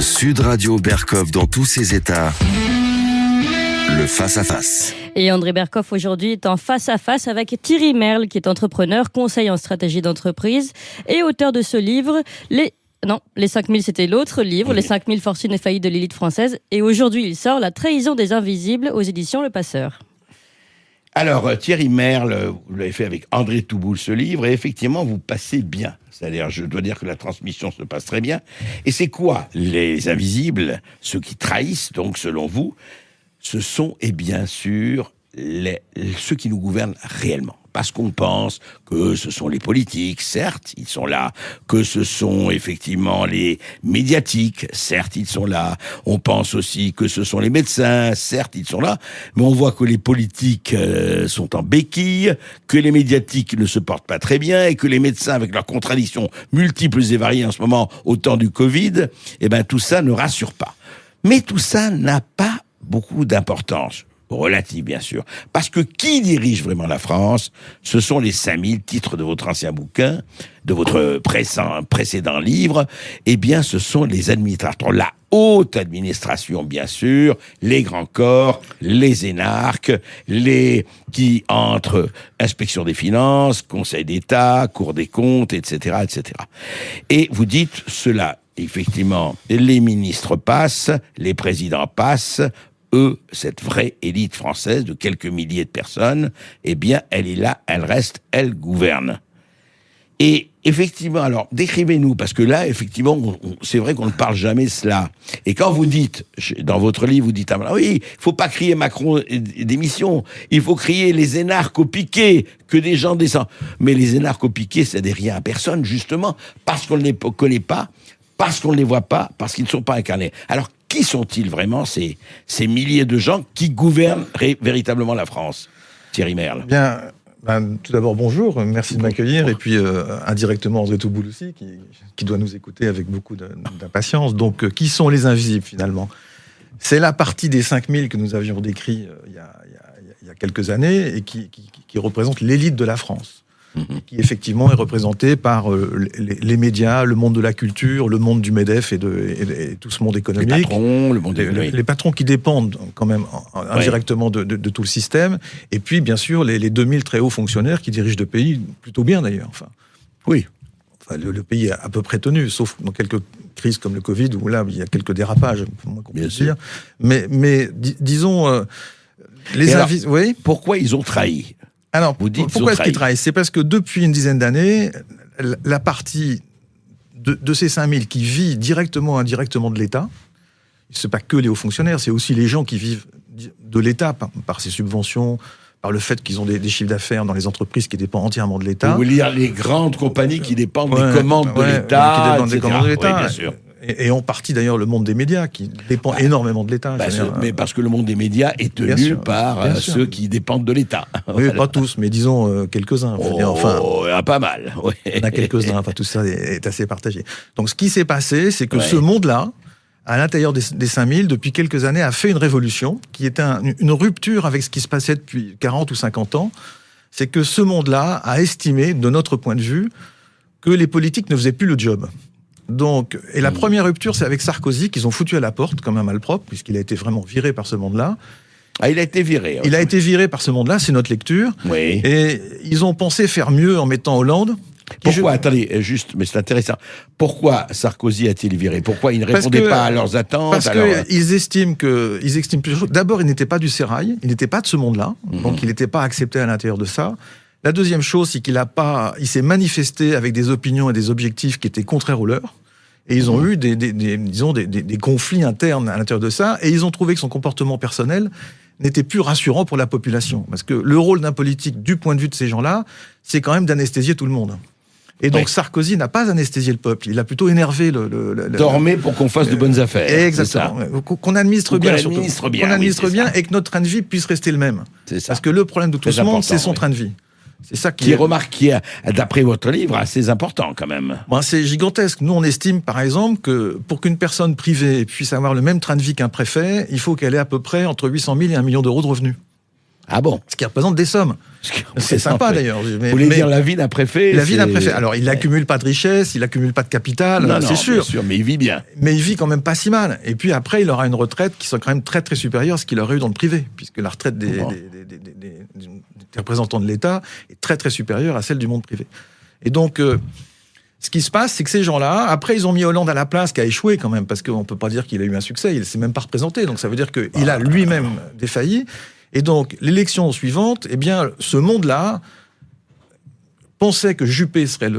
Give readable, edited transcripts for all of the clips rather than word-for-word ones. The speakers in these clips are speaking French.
Sud Radio Berkov dans tous ses états. Le face-à-face. Et André Berkov aujourd'hui est en face-à-face avec Thierry Merle, qui est entrepreneur, conseiller en stratégie d'entreprise et auteur de ce livre. Les 5000, c'était l'autre livre, Les 5000 fortunes et faillites de l'élite française. Et aujourd'hui, il sort La trahison des invisibles aux éditions Le Passeur. Alors, Thierry Merle, vous l'avez fait avec André Touboul, ce livre, et effectivement, vous passez bien. C'est-à-dire, je dois dire que la transmission se passe très bien. Et c'est quoi les invisibles, ceux qui trahissent, donc, selon vous? Ce sont, et bien sûr, ceux qui nous gouvernent réellement. Parce qu'on pense que ce sont les politiques, certes, ils sont là, que ce sont effectivement les médiatiques, certes, ils sont là. On pense aussi que ce sont les médecins, certes, ils sont là. Mais on voit que les politiques sont en béquille, que les médiatiques ne se portent pas très bien et que les médecins, avec leurs contradictions multiples et variées en ce moment au temps du Covid, tout ça ne rassure pas. Mais tout ça n'a pas beaucoup d'importance. Relative, bien sûr. Parce que qui dirige vraiment la France? Ce sont les 5000 titres de votre ancien bouquin, de votre précédent livre. Eh bien, ce sont les administrateurs. La haute administration, bien sûr, les grands corps, les énarques, qui entrent inspection des finances, Conseil d'État, Cour des comptes, etc., etc. Et vous dites cela, effectivement, les ministres passent, les présidents passent, eux, cette vraie élite française de quelques milliers de personnes, eh bien, elle est là, elle reste, elle gouverne. Et effectivement, alors, décrivez-nous, parce que là, effectivement, c'est vrai qu'on ne parle jamais cela. Et quand vous dites, dans votre livre, vous dites, oui, il faut pas crier Macron démission, il faut crier les énarques au piquet, que des gens descendent. Mais les énarques au piquet, ça n'est rien à personne, justement, parce qu'on ne les connaît pas, parce qu'on ne les voit pas, parce qu'ils ne sont pas incarnés. Alors, qui sont-ils vraiment, ces milliers de gens qui gouvernent véritablement la France? Thierry Merle. Bien, tout d'abord, bonjour, merci de m'accueillir, et puis indirectement André Touboul aussi, qui doit nous écouter avec beaucoup d'impatience. Donc, qui sont les invisibles, finalement? C'est la partie des 5000 que nous avions décrit il y a quelques années, et qui représente l'élite de la France. Qui effectivement est représenté par les médias, le monde de la culture, le monde du MEDEF et tout ce monde économique. Les patrons, le monde les patrons qui dépendent quand même indirectement de tout le système. Et puis, bien sûr, les 2000 très hauts fonctionnaires qui dirigent le pays plutôt bien d'ailleurs. Oui. Le pays est à peu près tenu, sauf dans quelques crises comme le Covid, où là, il y a quelques dérapages, moins qu'on puisse dire. Mais disons... oui. Pourquoi ils ont trahi? Alors, pourquoi est-ce qu'ils trahissent? C'est parce que depuis une dizaine d'années, la partie de ces 5000 qui vit directement ou indirectement de l'État, c'est pas que les hauts fonctionnaires, c'est aussi les gens qui vivent de l'État par ses subventions, par le fait qu'ils ont des chiffres d'affaires dans les entreprises qui dépendent entièrement de l'État. Vous voulez dire les grandes compagnies qui dépendent des commandes de l'État, qui dépendent des commandes de l'État, oui, bien sûr. Et en partie d'ailleurs le monde des médias qui dépend énormément de l'État. Mais parce que le monde des médias est tenu par ceux qui dépendent de l'État. Oui, pas tous, mais disons quelques-uns. Pas mal. Oui. Il y en a quelques-uns, enfin tout ça est assez partagé. Donc ce qui s'est passé, c'est que ce monde-là, à l'intérieur des 5000, depuis quelques années, a fait une révolution qui était une rupture avec ce qui se passait depuis 40 ou 50 ans. C'est que ce monde-là a estimé, de notre point de vue, que les politiques ne faisaient plus le job. Donc, et la première rupture, c'est avec Sarkozy, qu'ils ont foutu à la porte, comme un malpropre, puisqu'il a été vraiment viré par ce monde-là. Ah, il a été viré. Il a été viré par ce monde-là, c'est notre lecture. Oui. Et ils ont pensé faire mieux en mettant Hollande. Pourquoi, attendez, juste, mais c'est intéressant. Pourquoi Sarkozy a-t-il viré? Pourquoi il ne répondait pas à leurs attentes? Parce qu'ils estiment plusieurs choses. D'abord, il n'était pas du sérail, il n'était pas de ce monde-là, donc il n'était pas accepté à l'intérieur de ça. La deuxième chose, c'est il s'est manifesté avec des opinions et des objectifs qui étaient contraires aux leurs. Et ils ont eu des conflits internes à l'intérieur de ça. Et ils ont trouvé que son comportement personnel n'était plus rassurant pour la population. Parce que le rôle d'un politique, du point de vue de ces gens-là, c'est quand même d'anesthésier tout le monde. Et donc Sarkozy n'a pas anesthésié le peuple, il a plutôt énervé Dormez pour qu'on fasse de bonnes affaires. Exactement. Qu'on administre bien, surtout. Qu'on administre bien et que notre train de vie puisse rester le même. Parce que le problème de tout ce monde, c'est son train de vie. C'est ça qui est d'après votre livre, assez important quand même. C'est gigantesque. Nous, on estime, par exemple, que pour qu'une personne privée puisse avoir le même train de vie qu'un préfet, il faut qu'elle ait à peu près entre 800 000 et 1 million d'euros de revenus. Ah bon? Ce qui représente des sommes. C'est sympa d'ailleurs. Vous voulez dire la vie d'un préfet? La vie d'un préfet. Alors, il n'accumule pas de richesse, il n'accumule pas de capital, Non, c'est sûr. bien sûr, mais il vit bien. Mais il vit quand même pas si mal. Et puis après, il aura une retraite qui sera quand même très très supérieure à ce qu'il aurait eu dans le privé, puisque la retraite des représentants de l'État est très très supérieure à celle du monde privé. Et donc, ce qui se passe, c'est que ces gens-là, après, ils ont mis Hollande à la place, qui a échoué quand même, parce qu'on ne peut pas dire qu'il a eu un succès, il ne s'est même pas représenté. Donc ça veut dire qu'il a lui-même défailli. Et donc, l'élection suivante, eh bien, ce monde-là pensait que Juppé serait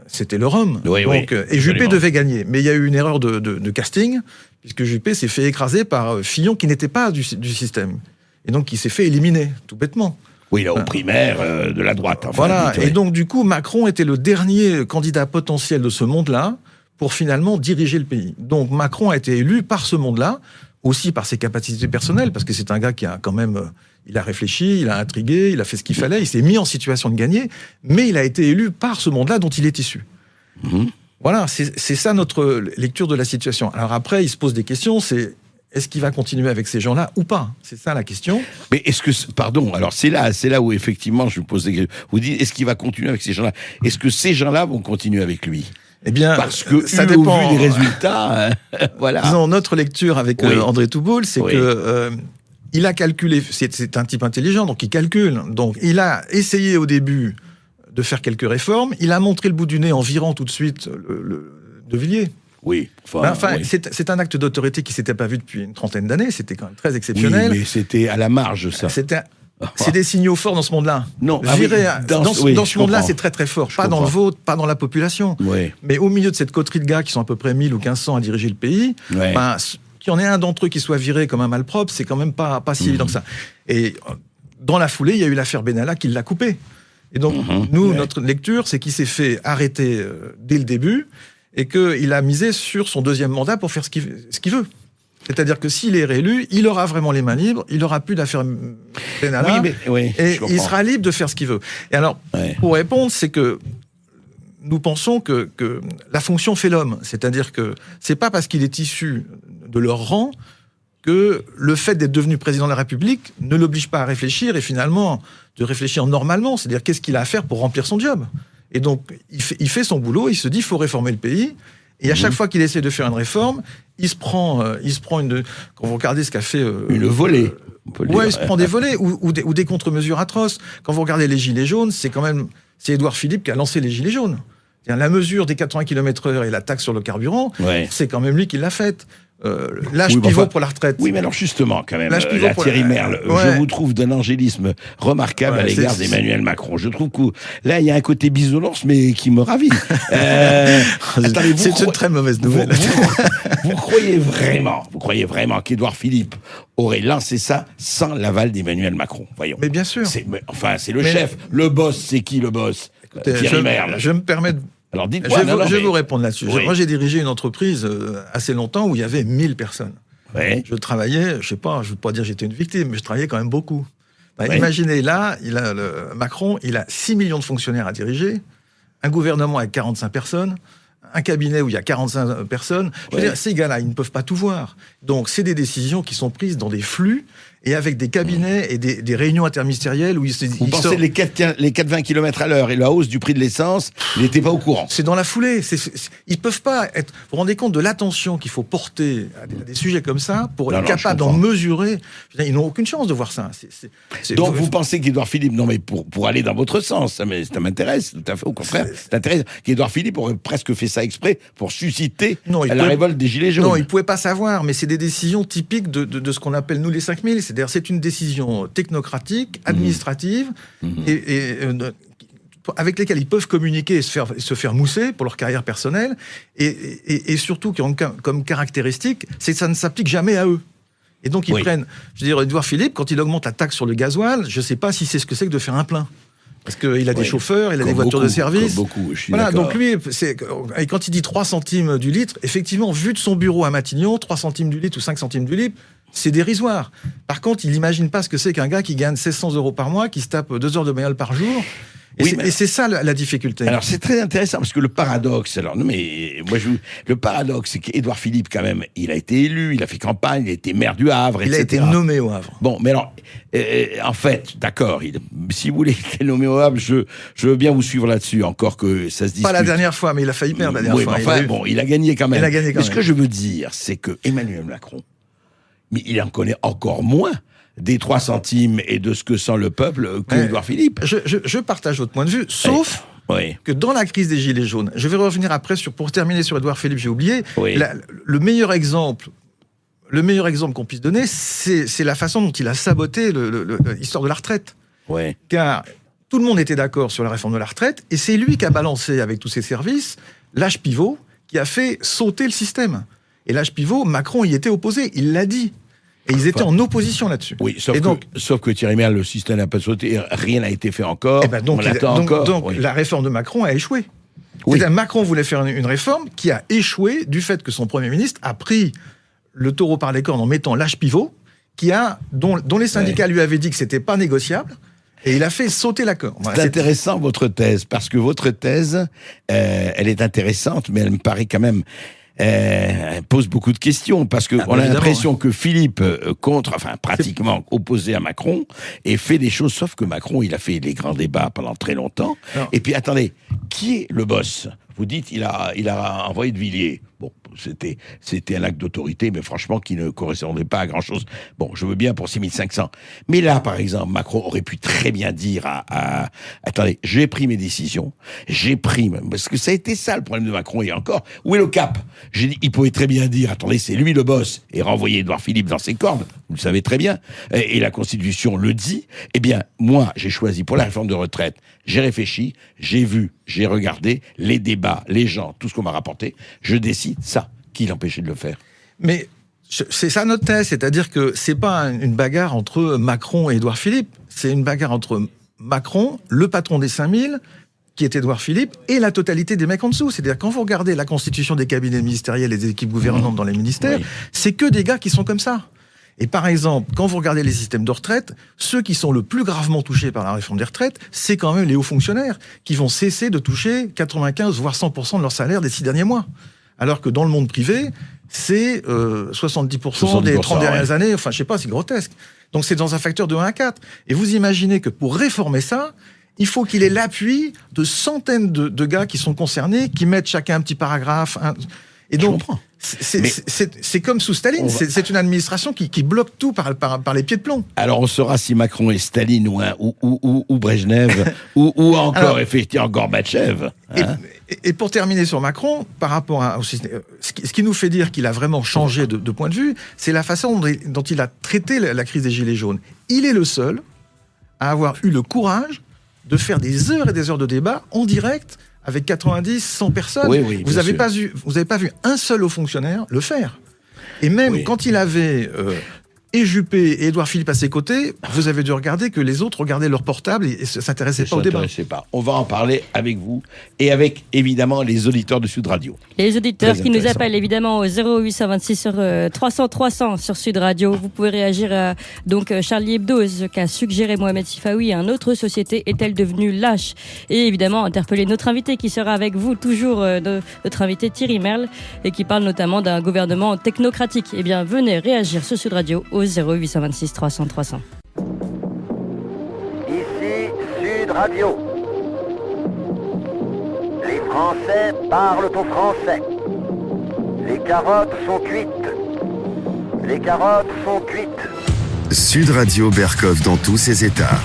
c'était le Rhum. Oui, donc, oui, et Juppé absolument. devait gagner. Mais il y a eu une erreur de casting, puisque Juppé s'est fait écraser par Fillon, qui n'était pas du système. Et donc, il s'est fait éliminer, tout bêtement. Oui, là, aux primaires de la droite. Enfin, Voilà. dites, ouais. Et donc, du coup, Macron était le dernier candidat potentiel de ce monde-là pour finalement diriger le pays. Donc, Macron a été élu par ce monde-là, aussi par ses capacités personnelles, parce que c'est un gars qui a quand même... Il a réfléchi, il a intrigué, il a fait ce qu'il fallait, il s'est mis en situation de gagner, mais il a été élu par ce monde-là dont il est issu. Voilà, c'est ça notre lecture de la situation. Alors après, il se pose des questions, c'est est-ce qu'il va continuer avec ces gens-là ou pas? C'est ça la question. Mais est-ce que, pardon, alors c'est là où effectivement je vous pose des questions. Vous dites, est-ce qu'il va continuer avec ces gens-là? Est-ce que ces gens-là vont continuer avec lui? Eh bien, Parce que, ça au dépend. vu des résultats, voilà. Disons, notre lecture avec Oui. André Touboul, c'est Oui. que il a calculé, c'est un type intelligent, donc il calcule. Donc il a essayé au début de faire quelques réformes, il a montré le bout du nez en virant tout de suite De Villiers. Oui. Enfin, oui. C'est un acte d'autorité qui s'était pas vu depuis une trentaine d'années, c'était quand même très Oui, exceptionnel. mais c'était à la marge, ça. C'est des signaux forts dans ce monde-là. Non, Virer, dans ce monde-là, comprends. c'est très très fort. Pas dans comprends. le vôtre, pas dans la population. Oui. Mais au milieu de cette coterie de gars qui sont à peu près 1000 ou 1500 à diriger le pays, Ouais. ben, qu'il y en ait un d'entre eux qui soit viré comme un malpropre, c'est quand même pas si évident que ça. Et dans la foulée, il y a eu l'affaire Benalla qui l'a coupé. Et donc, nous, notre lecture, c'est qu'il s'est fait arrêter dès le début et qu'il a misé sur son deuxième mandat pour faire ce qu'il veut. C'est-à-dire que s'il est réélu, il aura vraiment les mains libres, il n'aura plus d'affaire Benalla, Oui, et je comprends. il sera libre de faire ce qu'il veut. Et alors, Ouais. pour répondre, c'est que nous pensons que la fonction fait l'homme. C'est-à-dire que c'est pas parce qu'il est issu de leur rang que le fait d'être devenu président de la République ne l'oblige pas à réfléchir et finalement de réfléchir normalement. C'est-à-dire qu'est-ce qu'il a à faire pour remplir son job. Et donc, il fait son boulot, il se dit il faut réformer le pays. Et à chaque fois qu'il essaie de faire une réforme, il se prend une... Quand vous regardez ce qu'a fait... Une volée. On peut le Ouais, dire. il se prend des volets ou des contre-mesures atroces. Quand vous regardez les gilets jaunes, c'est Édouard Philippe qui a lancé les gilets jaunes. C'est-à-dire, la mesure des 80 km/h et la taxe sur le carburant, Ouais. c'est quand même lui qui l'a faite. L'âge Oui, mais pivot enfin, pour la retraite. Oui, mais alors justement, quand même, L'âge pivot là, pour Thierry la- Merle, Ouais. je vous trouve d'un angélisme remarquable Ouais, à l'égard c'est- d'Emmanuel Macron. Je trouve que là, il y a un côté bisounours, mais qui me ravit. Attendez, C'est une très mauvaise nouvelle. Vous croyez vraiment qu'Édouard Philippe aurait lancé ça sans l'aval d'Emmanuel Macron? Voyons. Mais bien sûr. C'est le Mais- chef. Le boss, c'est qui le boss? Thierry Merle. Je me permets de... Alors Je dites-moi. vais vous répondre là-dessus. Oui. Moi, j'ai dirigé une entreprise assez longtemps où il y avait 1000 personnes. Ouais. Je travaillais, je ne veux pas dire que j'étais une victime, mais je travaillais quand même beaucoup. Ouais. Imaginez, là, Macron, il a 6 millions de fonctionnaires à diriger, un gouvernement avec 45 personnes, un cabinet où il y a 45 personnes. Je veux Ouais. dire, ces gars-là, ils ne peuvent pas tout voir. Donc, c'est des décisions qui sont prises dans des flux et avec des cabinets et des réunions interministérielles où Vous pensez les 4,20 km à l'heure et la hausse du prix de l'essence, il n'était pas au courant. C'est dans la foulée. Ils ne peuvent pas être... Vous vous rendez compte de l'attention qu'il faut porter à des sujets comme ça pour Non, être non, capable je d'en comprends. mesurer. Je veux dire, ils n'ont aucune chance de voir ça. Donc vous pensez qu'Édouard Philippe, non mais pour aller dans votre sens, ça m'intéresse tout à fait, au contraire, c'est intéressant, qu'Édouard Philippe aurait presque fait ça exprès pour susciter Non, il la pouvait- révolte des Gilets jaunes. Non, ils ne pouvaient pas savoir, mais c'est des décisions typiques de ce qu'on appelle, nous, les 5000. C'est-à-dire, c'est une décision technocratique, administrative, avec lesquelles ils peuvent communiquer et se faire mousser pour leur carrière personnelle, et surtout, qui ont comme caractéristique, c'est que ça ne s'applique jamais à eux. Et donc, ils Oui. prennent... Je veux dire, Édouard Philippe, quand il augmente la taxe sur le gasoil, je ne sais pas si c'est ce que c'est que de faire un plein. Parce qu'il a des Oui. chauffeurs, il a Comme des voitures de beaucoup, service. comme beaucoup, je suis Voilà, d'accord. donc lui, et quand il dit 3 centimes du litre, effectivement, vu de son bureau à Matignon, 3 centimes du litre ou 5 centimes du litre, c'est dérisoire. Par contre, il n'imagine pas ce que c'est qu'un gars qui gagne 1600 € par mois, qui se tape 2 heures de bagnole par jour. Et c'est ça la difficulté. Alors c'est très intéressant parce que le paradoxe, le paradoxe, c'est qu'Édouard Philippe quand même, il a été élu, il a fait campagne, il a été maire du Havre, il etc. a été nommé au Havre. Bon, mais alors, en fait, d'accord, si vous voulez qu'il ait nommé au Havre, je veux bien vous suivre là-dessus, encore que ça se dispute. Pas la dernière fois, mais il a failli perdre la dernière fois. Il a gagné quand même. Mais ce que je veux dire, c'est que Emmanuel Macron, mais il en connaît encore moins des 3 centimes et de ce que sent le peuple que Édouard Philippe. Je partage votre point de vue, sauf que dans la crise des Gilets jaunes, je vais revenir après pour terminer sur Édouard Philippe, j'ai oublié, le meilleur exemple qu'on puisse donner, c'est la façon dont il a saboté l'histoire de la retraite. Ouais. Car tout le monde était d'accord sur la réforme de la retraite, et c'est lui qui a balancé avec tous ses services l'âge pivot qui a fait sauter le système. Et l'âge pivot, Macron y était opposé, il l'a dit. Et ils étaient en opposition là-dessus. Oui, sauf que Thierry Merle, le système n'a pas sauté, rien n'a été fait encore. Donc la réforme de Macron a échoué. Oui. Macron voulait faire une réforme qui a échoué du fait que son Premier ministre a pris le taureau par les cornes en mettant l'âge pivot, dont les syndicats lui avaient dit que c'était pas négociable. Et il a fait sauter l'accord. C'est intéressant votre thèse, parce que votre thèse, elle est intéressante, mais elle me paraît quand même... pose beaucoup de questions, parce qu'on a l'impression que Philippe, pratiquement opposé à Macron, et fait des choses, sauf que Macron, il a fait les grands débats pendant très longtemps. Alors, et puis, attendez, qui est le boss ? Vous dites, il a envoyé de Villiers. Bon, c'était un acte d'autorité, mais franchement, qui ne correspondait pas à grand-chose. Bon, je veux bien pour 6500. Mais là, par exemple, Macron aurait pu très bien dire attendez, j'ai pris mes décisions, parce que ça a été ça le problème de Macron, et encore, où est le cap ? J'ai dit, il pouvait très bien dire, attendez, c'est lui le boss, et renvoyer Édouard Philippe dans ses cordes, vous le savez très bien, et la Constitution le dit. Eh bien, moi, j'ai choisi pour la réforme de retraite, j'ai réfléchi, j'ai vu, j'ai regardé les débats, les gens, tout ce qu'on m'a rapporté, je décide ça. Qui l'empêchait de le faire ? Mais c'est ça notre thèse, c'est-à-dire que c'est pas une bagarre entre Macron et Édouard Philippe, c'est une bagarre entre Macron, le patron des 5000, qui est Édouard Philippe, et la totalité des mecs en dessous. C'est-à-dire quand vous regardez la constitution des cabinets ministériels et des équipes gouvernantes dans les ministères, c'est que des gars qui sont comme ça. Et par exemple, quand vous regardez les systèmes de retraite, ceux qui sont le plus gravement touchés par la réforme des retraites, c'est quand même les hauts fonctionnaires, qui vont cesser de toucher 95 voire 100% de leur salaire des 6 derniers mois. Alors que dans le monde privé, c'est 70% des 30 dernières années. Enfin, je sais pas, c'est grotesque. Donc c'est dans un facteur de 1 à 4. Et vous imaginez que pour réformer ça, il faut qu'il ait l'appui de centaines de gars qui sont concernés, qui mettent chacun un petit paragraphe. Et donc, c'est comme sous Staline. C'est une administration qui bloque tout par les pieds de plomb. Alors on saura si Macron est Staline ou Brejnev ou encore effectivement Gorbatchev. Hein, et pour terminer sur Macron, par rapport à ce qui nous fait dire qu'il a vraiment changé de point de vue, c'est la façon dont il a traité la crise des Gilets jaunes. Il est le seul à avoir eu le courage de faire des heures et des heures de débat en direct avec 90, 100 personnes. Oui, vous n'avez pas vu un seul haut fonctionnaire le faire. Et même quand il avait Juppé et Édouard Philippe à ses côtés, vous avez dû regarder que les autres regardaient leur portable et ne s'intéressaient pas au débat. On va en parler avec vous et avec, évidemment, les auditeurs de Sud Radio. Les auditeurs qui nous appellent, évidemment, au 0826 sur 300 sur Sud Radio. Vous pouvez réagir à Charlie Hebdo, qu'a suggéré Mohamed Sifaoui. Un autre société est-elle devenue lâche ? Et évidemment, interpeller notre invité qui sera avec vous, toujours notre invité Thierry Merle, et qui parle notamment d'un gouvernement technocratique. Eh bien, venez réagir sur Sud Radio au 0826 300 300. Ici Sud Radio. Les Français parlent aux Français. Les carottes sont cuites. Les carottes sont cuites. Sud Radio Berkov dans tous ses états.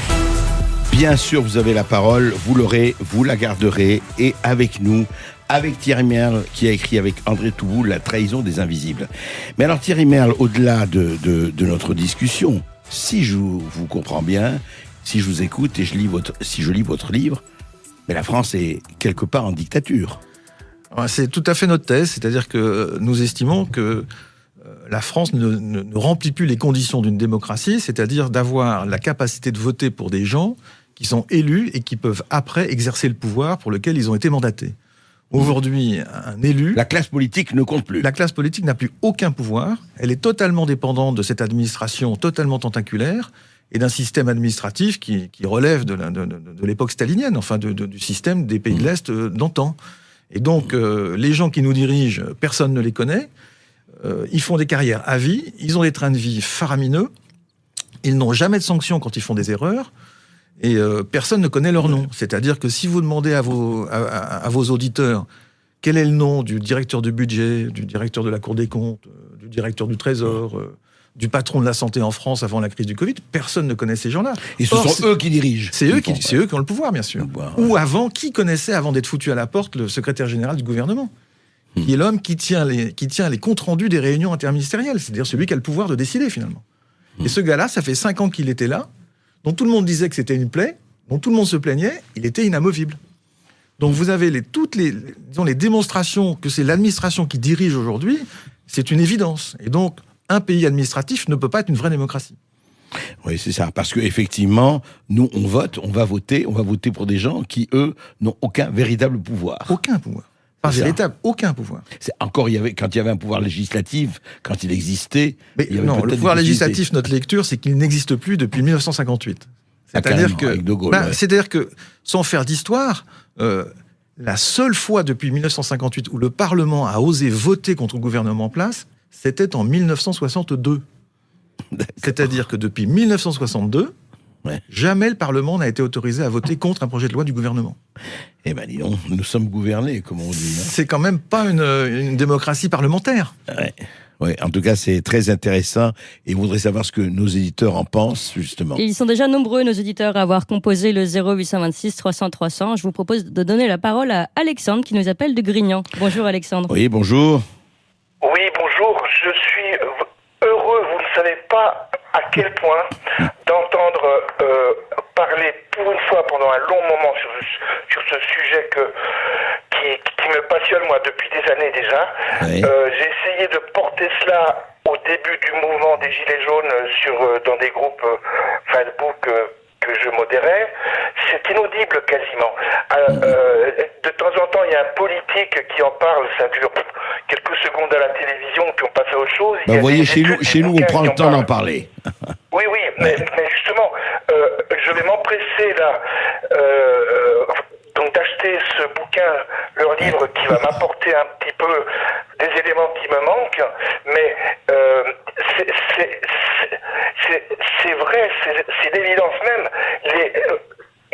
Bien sûr, vous avez la parole, vous l'aurez, vous la garderez, et avec nous, avec Thierry Merle, qui a écrit avec André Touboul La trahison des invisibles. Mais alors Thierry Merle, au-delà de notre discussion, si je vous comprends bien, si je vous écoute et si je lis votre livre, mais la France est quelque part en dictature. C'est tout à fait notre thèse, c'est-à-dire que nous estimons que la France ne remplit plus les conditions d'une démocratie, c'est-à-dire d'avoir la capacité de voter pour des gens qui sont élus et qui peuvent après exercer le pouvoir pour lequel ils ont été mandatés. Aujourd'hui, un élu... La classe politique ne compte plus. La classe politique n'a plus aucun pouvoir. Elle est totalement dépendante de cette administration totalement tentaculaire. et d'un système administratif qui relève de l'époque stalinienne, enfin du système des pays de l'Est d'antan. Et donc, les gens qui nous dirigent, personne ne les connaît. Ils font des carrières à vie, ils ont des trains de vie faramineux, ils n'ont jamais de sanctions quand ils font des erreurs, et personne ne connaît leur nom. C'est-à-dire que si vous demandez à vos auditeurs quel est le nom du directeur du budget, du directeur de la Cour des comptes, du directeur du Trésor, du patron de la santé en France avant la crise du Covid, personne ne connaît ces gens-là. Et ce sont eux qui dirigent. C'est eux qui ont le pouvoir, bien sûr. Ou avant, qui connaissait, avant d'être foutu à la porte, le secrétaire général du gouvernement, qui est l'homme qui tient les comptes rendus des réunions interministérielles, c'est-à-dire celui qui a le pouvoir de décider, finalement. Et ce gars-là, ça fait 5 ans qu'il était là, dont tout le monde disait que c'était une plaie, dont tout le monde se plaignait, il était inamovible. Donc vous avez toutes les démonstrations que c'est l'administration qui dirige aujourd'hui, c'est une évidence. Et donc, un pays administratif ne peut pas être une vraie démocratie. Oui, c'est ça. Parce qu'effectivement, nous, on va voter pour des gens qui, eux, n'ont aucun véritable pouvoir. Aucun pouvoir. Pas véritable, aucun pouvoir. Quand il y avait un pouvoir législatif, quand il existait... Mais non, le pouvoir législatif, notre lecture, c'est qu'il n'existe plus depuis 1958. C'est-à-dire que, sans faire d'histoire, la seule fois depuis 1958 où le Parlement a osé voter contre le gouvernement en place, c'était en 1962. C'est-à-dire que depuis 1962, jamais le Parlement n'a été autorisé à voter contre un projet de loi du gouvernement. Eh ben dis donc, nous sommes gouvernés, comme on dit. C'est quand même pas une démocratie parlementaire. Oui, en tout cas, c'est très intéressant et on voudrait savoir ce que nos éditeurs en pensent, justement. Et ils sont déjà nombreux, nos éditeurs, à avoir composé le 0826 300 300. Je vous propose de donner la parole à Alexandre, qui nous appelle de Grignan. Bonjour, Alexandre. Oui, bonjour. Oui, bonjour. Je suis heureux, vous ne savez pas à quel point, d'entendre parler pour une fois pendant un long moment sur ce sujet qui me passionne, moi, depuis des années déjà. Oui. J'ai essayé de porter cela au début du mouvement des Gilets jaunes dans des groupes Facebook que je modérais. C'est inaudible quasiment. De temps en temps, il y a un politique qui en parle, ça dure quelques secondes à la télévision, puis on passe à autre chose. Vous voyez, chez nous, on prend le temps d'en parler. Oui, mais justement, je vais m'empresser là, donc d'acheter ce bouquin, leur livre, qui va m'apporter un petit peu des éléments qui me manquent, mais c'est vrai, c'est d'évidence même.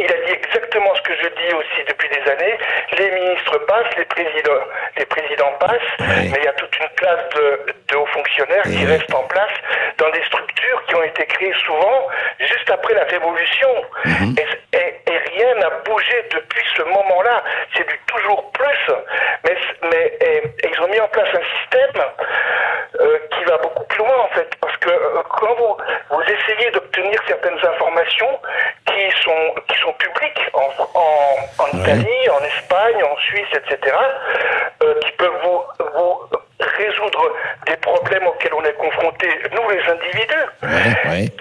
Il a dit exactement ce que je dis aussi depuis des années. Les ministres passent, les présidents passent, mais il y a toute une classe de hauts fonctionnaires qui restent en place dans des structures qui ont été créées souvent juste après la Révolution. Et rien n'a bougé depuis ce moment-là. C'est du toujours plus. Mais ils ont mis en place un système qui va beaucoup plus loin, en fait. Parce que quand vous essayez d'obtenir certaines informations qui sont publiques en Italie, en Espagne, en Suisse, etc., qui peuvent vous résoudre des problèmes auxquels on est confrontés, nous les individus,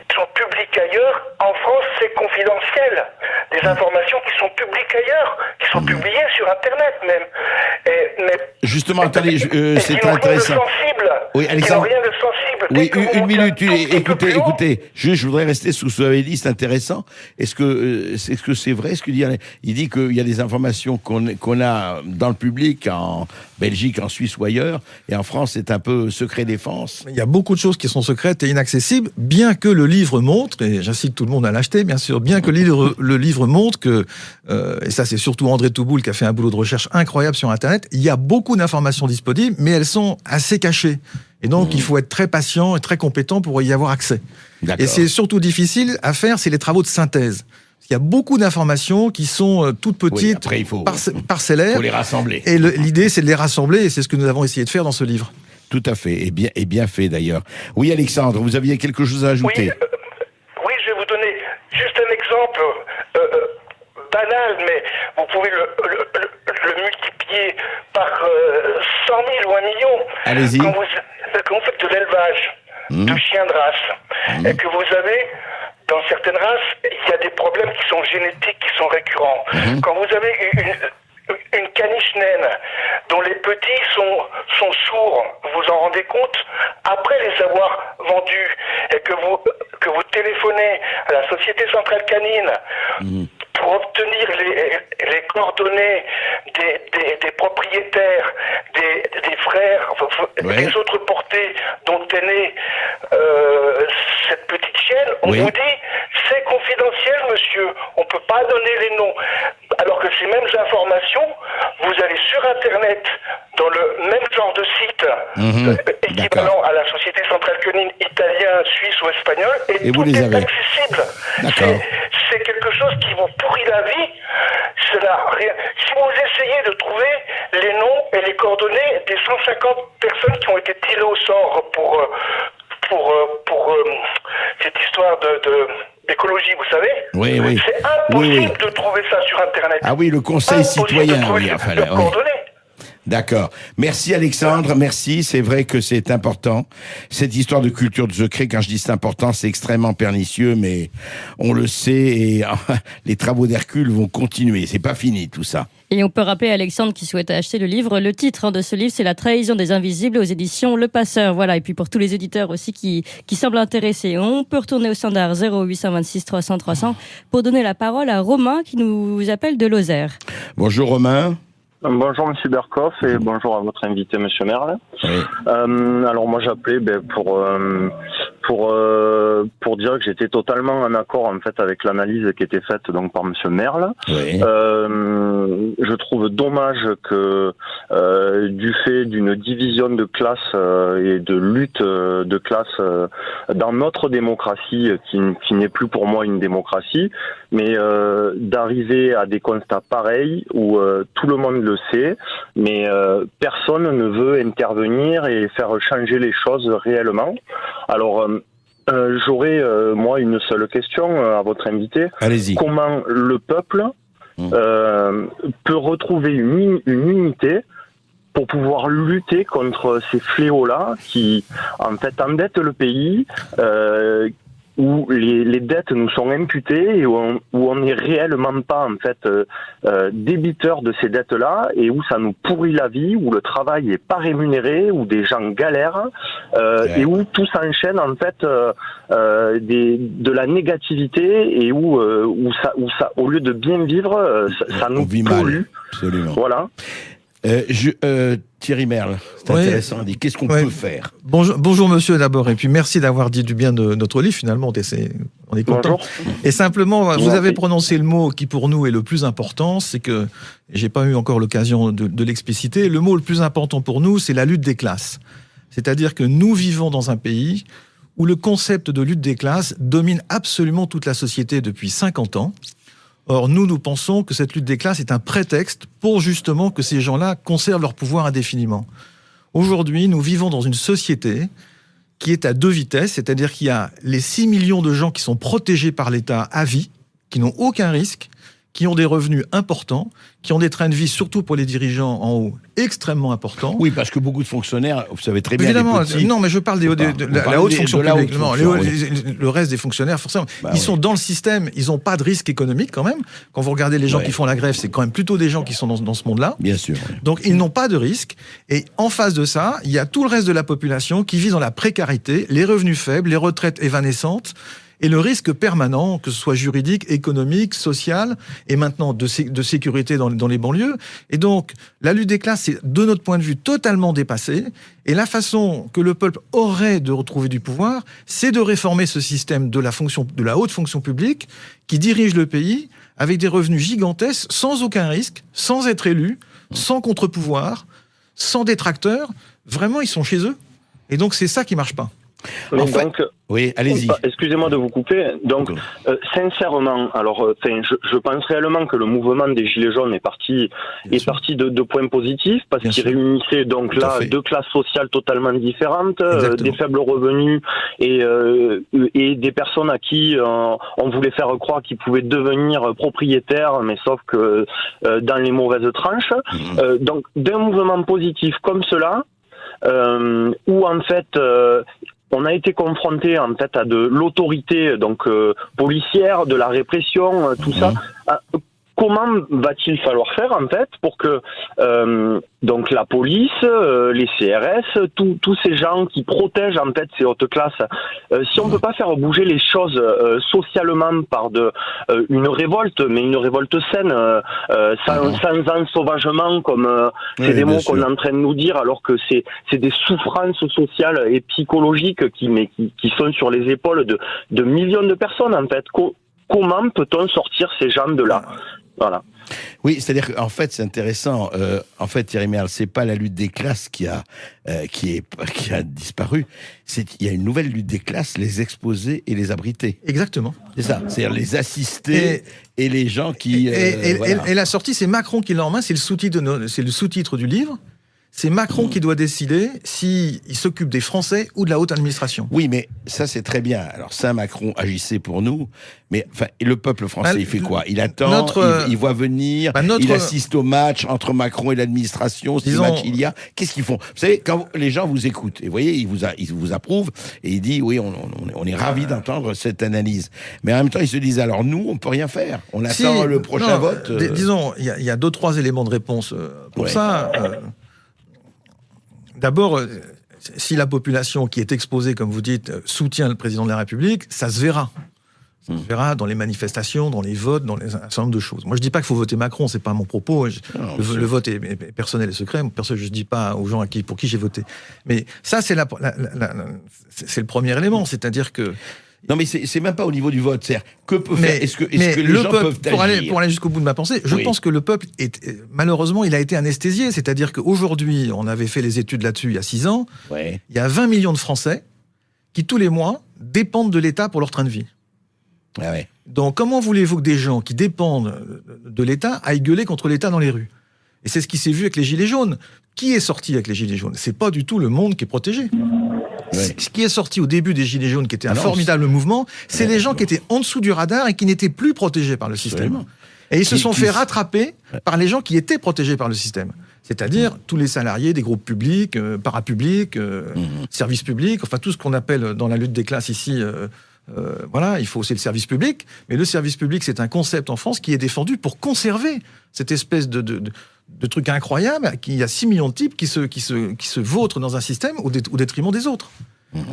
qui sont publics ailleurs. En France, c'est confidentiel. Des informations qui sont publiques ailleurs, qui sont publiées sur Internet même. Justement, attendez, c'est intéressant. Oui, Alexandre. Rien de sensible. Oui, une minute. Écoutez. Je voudrais rester sous ce que vous avez dit, c'est intéressant. Est-ce que c'est vrai ce qu'il dit? Il dit qu'il y a des informations qu'on a dans le public, en Belgique, en Suisse ou ailleurs, et en France, c'est un peu secret défense. Il y a beaucoup de choses qui sont secrètes et inaccessibles, bien que le livre montre, et j'incite tout le monde à l'acheter, bien sûr, bien que le livre montre que, et ça c'est surtout André Touboul qui a fait un boulot de recherche incroyable sur Internet, il y a beaucoup d'informations disponibles, mais elles sont assez cachées. Et donc, il faut être très patient et très compétent pour y avoir accès. Et c'est surtout difficile à faire, c'est les travaux de synthèse. Il y a beaucoup d'informations qui sont toutes petites, après, parcellaires. Il faut les rassembler. Et l'idée, c'est de les rassembler, et c'est ce que nous avons essayé de faire dans ce livre. Tout à fait, et bien fait d'ailleurs. Oui, Alexandre, vous aviez quelque chose à ajouter? Oui, je vais vous donner juste un exemple banal, mais vous pouvez le multiplier par 100 000 ou 1 million. Allez-y. Quand vous faites de l'élevage de chiens de race, et que vous avez, dans certaines races, il y a des problèmes qui sont génétiques, qui sont récurrents. Quand vous avez une caniche naine dont les petits sont sourds, vous vous en rendez compte? Après les avoir vendus et que vous téléphonez à la Société Centrale Canine pour obtenir les coordonnées des propriétaires, des frères, des autres portées dont est née cette petite chienne, on vous dit c'est confidentiel, monsieur, on peut pas donner les noms. Alors que ces mêmes informations, vous allez sur Internet, dans le même genre de site, équivalent à la Société Centrale Canine italien, suisse ou espagnol, et tout vous les est avez. accessible. D'accord. C'est quelque chose qui vous pourrit la vie. Cela rien. Si vous essayez de trouver les noms et les coordonnées des 150 personnes qui ont été tirées au sort pour cette histoire d'écologie, vous savez. Oui. C'est impossible de trouver ça sur Internet. Ah oui, le Conseil citoyen. Oui, enfin, leurs coordonnées. D'accord. Merci Alexandre, merci. C'est vrai que c'est important. Cette histoire de culture de secret, quand je dis c'est important, c'est extrêmement pernicieux, mais on le sait et les travaux d'Hercule vont continuer. C'est pas fini tout ça. Et on peut rappeler à Alexandre qui souhaite acheter le livre. Le titre de ce livre, c'est La trahison des invisibles aux éditions Le Passeur. Voilà. Et puis pour tous les éditeurs aussi qui semblent intéressés, on peut retourner au standard 0826 300 300 pour donner la parole à Romain qui nous appelle de Lozère. Bonjour Romain. Bonjour Monsieur Berkoff et bonjour à votre invité Monsieur Merle. Oui. Alors moi j'appelais pour dire que j'étais totalement en accord en fait avec l'analyse qui était faite donc par Monsieur Merle. Oui. Je trouve dommage que du fait d'une division de classe et de lutte de classe dans notre démocratie qui n'est plus pour moi une démocratie, mais d'arriver à des constats pareils où tout le monde le sait, mais personne ne veut intervenir et faire changer les choses réellement. Alors, j'aurais, moi, une seule question à votre invité. Allez-y. Comment le peuple peut retrouver une unité pour pouvoir lutter contre ces fléaux-là qui, en fait, endettent le pays, où les dettes nous sont imputées et où on n'est réellement pas en fait débiteur de ces dettes-là et où ça nous pourrit la vie, où le travail n'est pas rémunéré, où des gens galèrent et où tout s'enchaîne en fait de la négativité et où ça au lieu de bien vivre, ça nous pollue. Absolument. Voilà. Thierry Merle, c'est intéressant. Dit qu'est-ce qu'on peut faire? Bonjour monsieur d'abord, et puis merci d'avoir dit du bien de notre livre. Finalement, on est content. Bonjour. Et simplement, vous avez prononcé le mot qui pour nous est le plus important, c'est que j'ai pas eu encore l'occasion de l'expliciter. Le mot le plus important pour nous, c'est la lutte des classes. C'est-à-dire que nous vivons dans un pays où le concept de lutte des classes domine absolument toute la société depuis 50 ans. Or, nous pensons que cette lutte des classes est un prétexte pour justement que ces gens-là conservent leur pouvoir indéfiniment. Aujourd'hui, nous vivons dans une société qui est à deux vitesses, c'est-à-dire qu'il y a les 6 millions de gens qui sont protégés par l'État à vie, qui n'ont aucun risque, qui ont des revenus importants, qui ont des trains de vie, surtout pour les dirigeants en haut, extrêmement importants. Oui, parce que beaucoup de fonctionnaires, vous savez très bien, évidemment, les petits... Non, mais je parle de la haute fonction publique. Le reste des fonctionnaires, forcément, ils sont dans le système, ils n'ont pas de risque économique quand même. Quand vous regardez les gens qui font la grève, c'est quand même plutôt des gens qui sont dans ce monde-là. Bien sûr. Donc, ils n'ont pas de risque. Et en face de ça, il y a tout le reste de la population qui vit dans la précarité, les revenus faibles, les retraites évanescentes, et le risque permanent, que ce soit juridique, économique, social, et maintenant de sécurité dans les banlieues. Et donc, la lutte des classes, c'est, de notre point de vue, totalement dépassé. Et la façon que le peuple aurait de retrouver du pouvoir, c'est de réformer ce système de la haute fonction publique qui dirige le pays avec des revenus gigantesques, sans aucun risque, sans être élu, sans contre-pouvoir, sans détracteurs. Vraiment, ils sont chez eux. Et donc, c'est ça qui marche pas. Donc, oui, allez-y. Excusez-moi de vous couper. Donc, sincèrement, alors, je pense réellement que le mouvement des Gilets jaunes est parti de points positifs parce qu'il réunissait donc là deux classes sociales totalement différentes, des faibles revenus et des personnes à qui on voulait faire croire qu'ils pouvaient devenir propriétaires, mais sauf que dans les mauvaises tranches. Donc, d'un mouvement positif comme cela, où en fait on a été confronté en fait à de l'autorité donc policière, de la répression, tout ça. comment va-t-il falloir faire en fait pour que donc la police, les CRS, tous ces gens qui protègent en fait ces hautes classes, si on peut pas faire bouger les choses socialement par une révolte, mais une révolte saine, sans ensauvagement comme c'est des mots qu'on est en train de nous dire, alors que c'est des souffrances sociales et psychologiques qui sont sur les épaules de millions de personnes en fait. Comment peut-on sortir ces gens de là? Voilà. Oui, c'est-à-dire qu'en fait, c'est intéressant. En fait, Thierry Merle, c'est pas la lutte des classes qui a disparu. Il y a une nouvelle lutte des classes, les exposés et les abrités. Exactement. C'est ça. C'est-à-dire les assistés et les gens qui. Et la sortie, c'est Macron qui l'a en main. C'est le sous-titre du livre. C'est Macron qui doit décider s'il s'occupe des Français ou de la haute administration. Oui, mais ça, c'est très bien. Alors ça, Macron agissait pour nous. Mais enfin, et le peuple français, il fait quoi? Il attend, il voit venir, il assiste au match entre Macron et l'administration, si match il y a. Qu'est-ce qu'ils font? Vous savez, quand les gens vous écoutent, et vous voyez, ils vous approuvent, et ils disent, oui, on est ravis d'entendre cette analyse. Mais en même temps, ils se disent, alors nous, on peut rien faire. On attend le prochain vote. Disons, il y a 2-3 éléments de réponse pour ça. D'abord, si la population qui est exposée, comme vous dites, soutient le président de la République, ça se verra. Ça se verra dans les manifestations, dans les votes, dans un certain nombre de choses. Moi, je ne dis pas qu'il faut voter Macron, c'est pas mon propos. Le vote est personnel et secret. Je ne dis pas aux gens pour qui j'ai voté. Mais ça, c'est le premier élément. C'est-à-dire que... Non, mais c'est même pas au niveau du vote. C'est-à-dire, que peut faire? Est-ce que les gens peuvent agir? Pour aller jusqu'au bout de ma pensée, je pense que le peuple malheureusement, il a été anesthésié. C'est-à-dire qu'aujourd'hui, on avait fait les études là-dessus il y a 6 ans. Il y a 20 millions de Français qui, tous les mois, dépendent de l'État pour leur train de vie. Donc, comment voulez-vous que des gens qui dépendent de l'État aillent gueuler contre l'État dans les rues? Et c'est ce qui s'est vu avec les Gilets jaunes. Qui est sorti avec les Gilets jaunes? C'est pas du tout le monde qui est protégé. Ce qui est sorti au début des Gilets jaunes, qui était un formidable mouvement, c'est les gens qui étaient en dessous du radar et qui n'étaient plus protégés par le système. Et ils se sont fait rattraper par les gens qui étaient protégés par le système. C'est-à-dire tous les salariés des groupes publics, parapublics, services publics, enfin tout ce qu'on appelle dans la lutte des classes ici... voilà, il faut aussi le service public, mais le service public, c'est un concept en France qui est défendu pour conserver cette espèce de truc incroyable, qu'il y a 6 millions de types qui se vautrent dans un système au détriment des autres.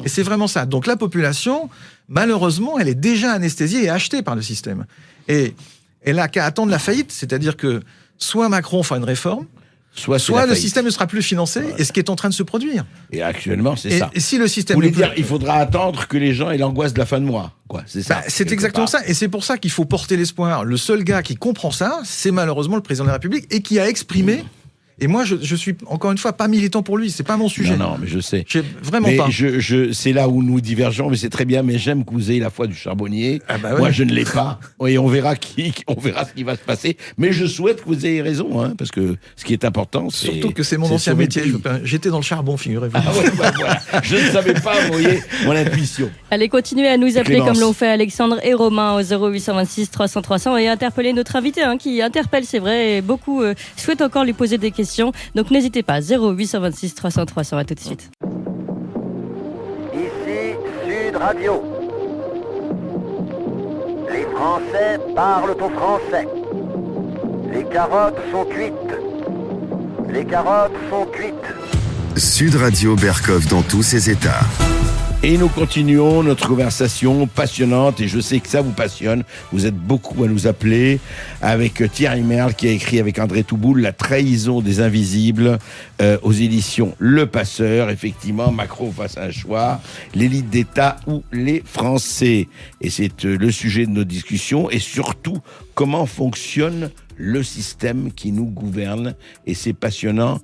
Et c'est vraiment ça. Donc la population, malheureusement, elle est déjà anesthésiée et achetée par le système. Et elle n'a qu'à attendre la faillite, c'est-à-dire que soit Macron fait une réforme, soit le système ne sera plus financé, et ce qui est en train de se produire. Et actuellement, c'est ça. Et si le système... Vous voulez dire, il faudra attendre que les gens aient l'angoisse de la fin de mois, quoi. C'est ça. C'est exactement ça. Et c'est pour ça qu'il faut porter l'espoir. Le seul gars qui comprend ça, c'est malheureusement le président de la République, et qui a exprimé... Et moi, je suis, encore une fois, pas militant pour lui. C'est pas mon sujet. Non, mais je sais. Vraiment pas. C'est là où nous divergeons, mais c'est très bien. Mais j'aime que vous ayez la foi du charbonnier. Moi, je ne l'ai pas. Et on verra ce qui va se passer. Mais je souhaite que vous ayez raison, hein, parce que ce qui est important, c'est... Surtout que c'est mon ancien métier. J'étais dans le charbon, figurez-vous. Voilà. Je ne savais pas, vous voyez, mon intuition. Allez, continuez à nous appeler comme l'ont fait Alexandre et Romain au 0826 300 300 et interpeller notre invité, qui interpelle, c'est vrai, et beaucoup souhaitent encore lui poser des questions. Donc n'hésitez pas, 0826 300 300, à tout de suite. Ici Sud Radio. Les Français parlent au français. Les carottes sont cuites. Les carottes sont cuites. Sud Radio Berkov dans tous ses états. Et nous continuons notre conversation passionnante, et je sais que ça vous passionne. Vous êtes beaucoup à nous appeler, avec Thierry Merle qui a écrit avec André Touboul La trahison des invisibles aux éditions Le Passeur. Effectivement, Macron face à un choix, l'élite d'État ou les Français. Et c'est le sujet de nos discussions, et surtout comment fonctionne le système qui nous gouverne. Et c'est passionnant.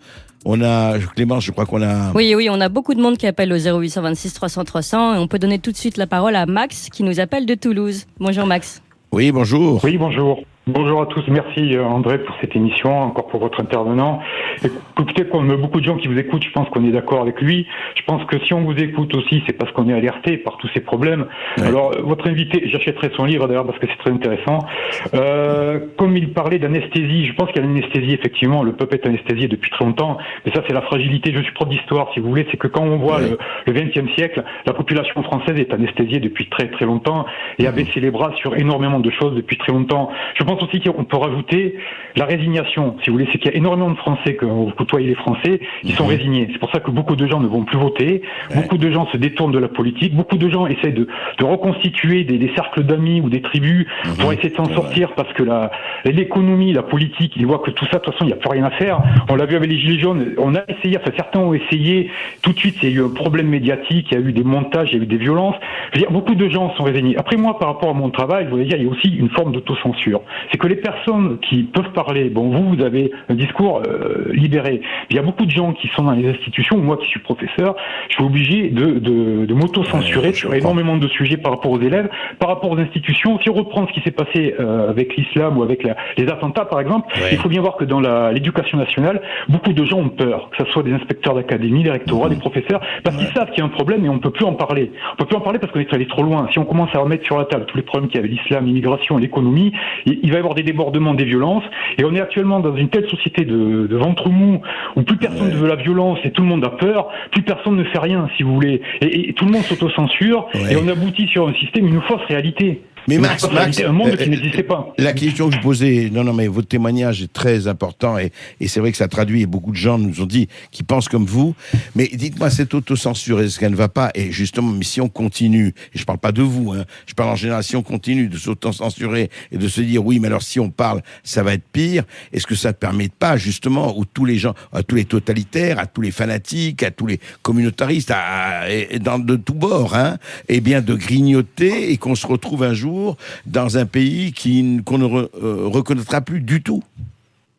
Clémence, je crois qu'on a... Oui, on a beaucoup de monde qui appelle au 0826 300 300 et on peut donner tout de suite la parole à Max qui nous appelle de Toulouse. Bonjour Max. Oui, bonjour. Oui, bonjour. Bonjour à tous, merci André pour cette émission, encore pour votre intervenant. Écoutez, comme beaucoup de gens qui vous écoutent, je pense qu'on est d'accord avec lui. Je pense que si on vous écoute aussi, c'est parce qu'on est alerté par tous ces problèmes. Ouais. Alors, votre invité, j'achèterai son livre d'ailleurs parce que c'est très intéressant. Comme il parlait d'anesthésie, je pense qu'il y a une anesthésie, effectivement, le peuple est anesthésié depuis très longtemps, mais ça c'est la fragilité, je suis prof d'histoire si vous voulez, c'est que quand on voit le XXe siècle, la population française est anesthésiée depuis très très longtemps et a baissé les bras sur énormément de choses depuis très longtemps. Je pense pense aussi qu'on peut rajouter la résignation, si vous voulez. C'est qu'il y a énormément de Français, que vous côtoyez les Français, qui sont résignés. C'est pour ça que beaucoup de gens ne vont plus voter, beaucoup de gens se détournent de la politique, beaucoup de gens essaient de reconstituer des cercles d'amis ou des tribus pour essayer de s'en sortir, parce que l'économie, la politique, ils voient que tout ça, de toute façon, il n'y a plus rien à faire. On l'a vu avec les Gilets jaunes, on a essayé, enfin certains ont essayé, tout de suite, il y a eu un problème médiatique, il y a eu des montages, il y a eu des violences. Je veux dire, beaucoup de gens sont résignés. Après, moi, par rapport à mon travail, je voulais dire, il y a aussi une forme d'autocensure. C'est que les personnes qui peuvent parler, bon, vous avez un discours libéré. Il y a beaucoup de gens qui sont dans les institutions, moi qui suis professeur, je suis obligé de m'auto-censurer sur énormément de sujets par rapport aux élèves, par rapport aux institutions. Si on reprend ce qui s'est passé avec l'islam ou avec les attentats, par exemple, il faut bien voir que dans l'éducation nationale, beaucoup de gens ont peur, que ce soit des inspecteurs d'académie, des rectorats, des professeurs, parce qu'ils savent qu'il y a un problème et on peut plus en parler. On peut plus en parler parce qu'on est allé trop loin. Si on commence à remettre sur la table tous les problèmes qu'il y a avec l'islam, l'immigration, l'économie, il va y avoir des débordements, des violences, et on est actuellement dans une telle société de ventre mou où plus personne ne veut la violence et tout le monde a peur, plus personne ne fait rien, si vous voulez, et tout le monde s'autocensure, et on aboutit sur un système, une fausse réalité. Mais Max, un monde qui n'existait pas. La question que je posais, non, mais votre témoignage est très important et c'est vrai que ça traduit, et beaucoup de gens nous ont dit qu'ils pensent comme vous. Mais dites-moi, cette autocensure, est-ce qu'elle ne va pas? Et justement, mais si on continue, et je parle pas de vous, je parle en général, si on continue de s'autocensurer et de se dire, oui, mais alors si on parle, ça va être pire, est-ce que ça ne permet pas, justement, où tous les gens, à tous les totalitaires, à tous les fanatiques, à tous les communautaristes, de tous bords, eh bien, de grignoter et qu'on se retrouve un jour dans un pays qu'on ne reconnaîtra plus du tout?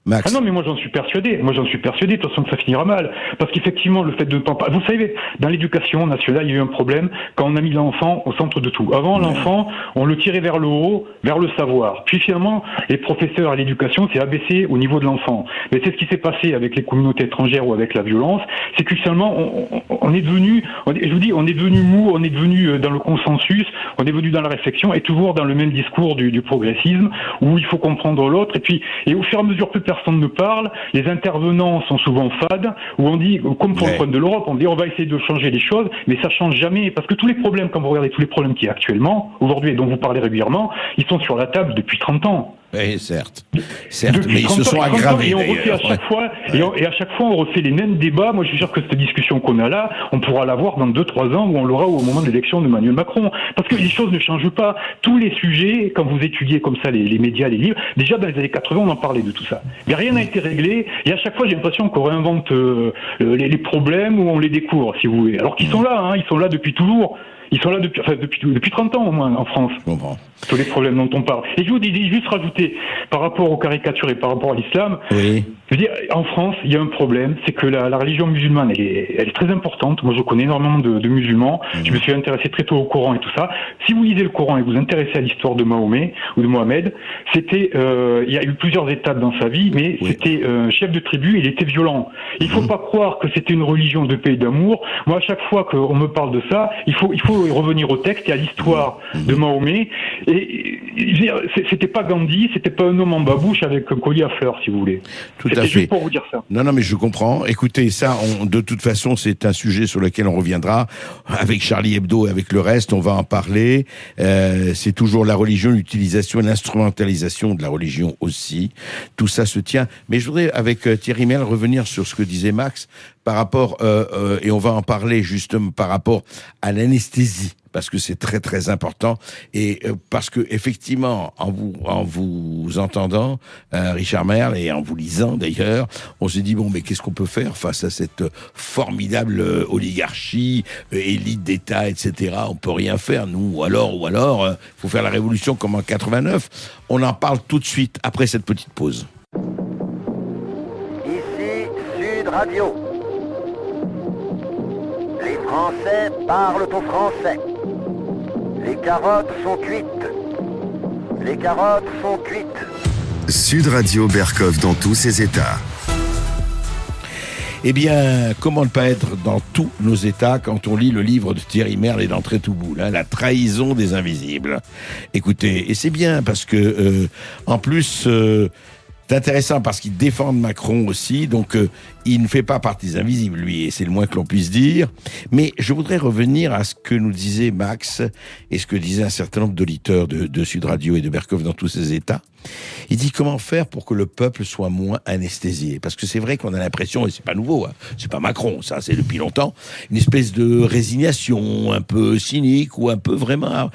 Max. Ah non, mais moi j'en suis persuadé. De toute façon que ça finira mal. Parce qu'effectivement, le fait de ne pas... Vous savez, dans l'éducation nationale, il y a eu un problème quand on a mis l'enfant au centre de tout. Avant, l'enfant, on le tirait vers le haut, vers le savoir. Puis finalement, les professeurs à l'éducation, c'est abaissé au niveau de l'enfant. Mais c'est ce qui s'est passé avec les communautés étrangères ou avec la violence, c'est que finalement, on est devenu, je vous dis, on est devenu mou, on est devenu dans le consensus, on est devenu dans la réflexion et toujours dans le même discours du progressisme, où il faut comprendre l'autre. Et au fur et à mesure, plus personne ne parle, les intervenants sont souvent fades, où on dit, comme pour le problème de l'Europe, on dit on va essayer de changer les choses, mais ça change jamais, parce que tous les problèmes, quand vous regardez tous les problèmes qu'il y a actuellement, aujourd'hui, et dont vous parlez régulièrement, ils sont sur la table depuis 30 ans. Oui, certes, mais ils se sont aggravés. Et on refait à chaque fois, et à chaque fois, on refait les mêmes débats. Moi, je suis sûr que cette discussion qu'on a là, on pourra l'avoir dans 2-3 ans, où on l'aura au moment de l'élection d'Emmanuel Macron. Parce que les choses ne changent pas. Tous les sujets, quand vous étudiez comme ça les médias, les livres, déjà dans les années 80, on en parlait de tout ça. Mais rien n'a été réglé, et à chaque fois, j'ai l'impression qu'on réinvente les problèmes ou on les découvre, si vous voulez. Alors qu'ils sont là, ils sont là depuis toujours. Ils sont là depuis 30 ans au moins en France. Je comprends. Tous les problèmes dont on parle. Et je vous dis juste rajouter, par rapport aux caricatures et par rapport à l'islam, je veux dire, en France, il y a un problème, c'est que la religion musulmane, elle est très importante. Moi, je connais énormément de musulmans. Je me suis intéressé très tôt au Coran et tout ça. Si vous lisez le Coran et vous vous intéressez à l'histoire de Mahomet ou de Mohamed, c'était, il y a eu plusieurs étapes dans sa vie, mais c'était chef de tribu, il était violent. Il faut pas croire que c'était une religion de paix et d'amour. Moi, à chaque fois qu'on me parle de ça, il faut revenir au texte et à l'histoire de Mahomet. Et c'était pas Gandhi, c'était pas un homme en babouche avec un collier à fleurs, si vous voulez. Tout à fait. Juste pour vous dire ça. Non, mais je comprends. Écoutez, ça, de toute façon, c'est un sujet sur lequel on reviendra. Avec Charlie Hebdo et avec le reste, on va en parler. C'est toujours la religion, l'utilisation et l'instrumentalisation de la religion aussi. Tout ça se tient. Mais je voudrais, avec Thierry Merle, revenir sur ce que disait Max par rapport, et on va en parler justement par rapport à l'anesthésie, parce que c'est très très important, et parce que effectivement, en vous entendant, Richard Merle, et en vous lisant d'ailleurs, on s'est dit bon, mais qu'est-ce qu'on peut faire face à cette formidable oligarchie, élite d'État, etc. On peut rien faire, nous, ou alors, faut faire la révolution comme en 89. On en parle tout de suite après cette petite pause. Ici Sud Radio. Les Français parlent au français. Les carottes sont cuites. Les carottes sont cuites. Sud Radio Berkov dans tous ses états. Eh bien, comment ne pas être dans tous nos états quand on lit le livre de Thierry Merle et d'André Touboul, La trahison des invisibles. Écoutez, et c'est bien parce que, en plus, C'est intéressant parce qu'il défend Macron aussi, donc il ne fait pas partie des invisibles, lui, et c'est le moins que l'on puisse dire. Mais je voudrais revenir à ce que nous disait Max et ce que disaient un certain nombre d'auditeurs de Sud Radio et de Berkov dans tous ses états. Il dit comment faire pour que le peuple soit moins anesthésié. Parce que c'est vrai qu'on a l'impression, et c'est pas nouveau, hein, c'est pas Macron, ça c'est depuis longtemps, une espèce de résignation un peu cynique ou un peu vraiment...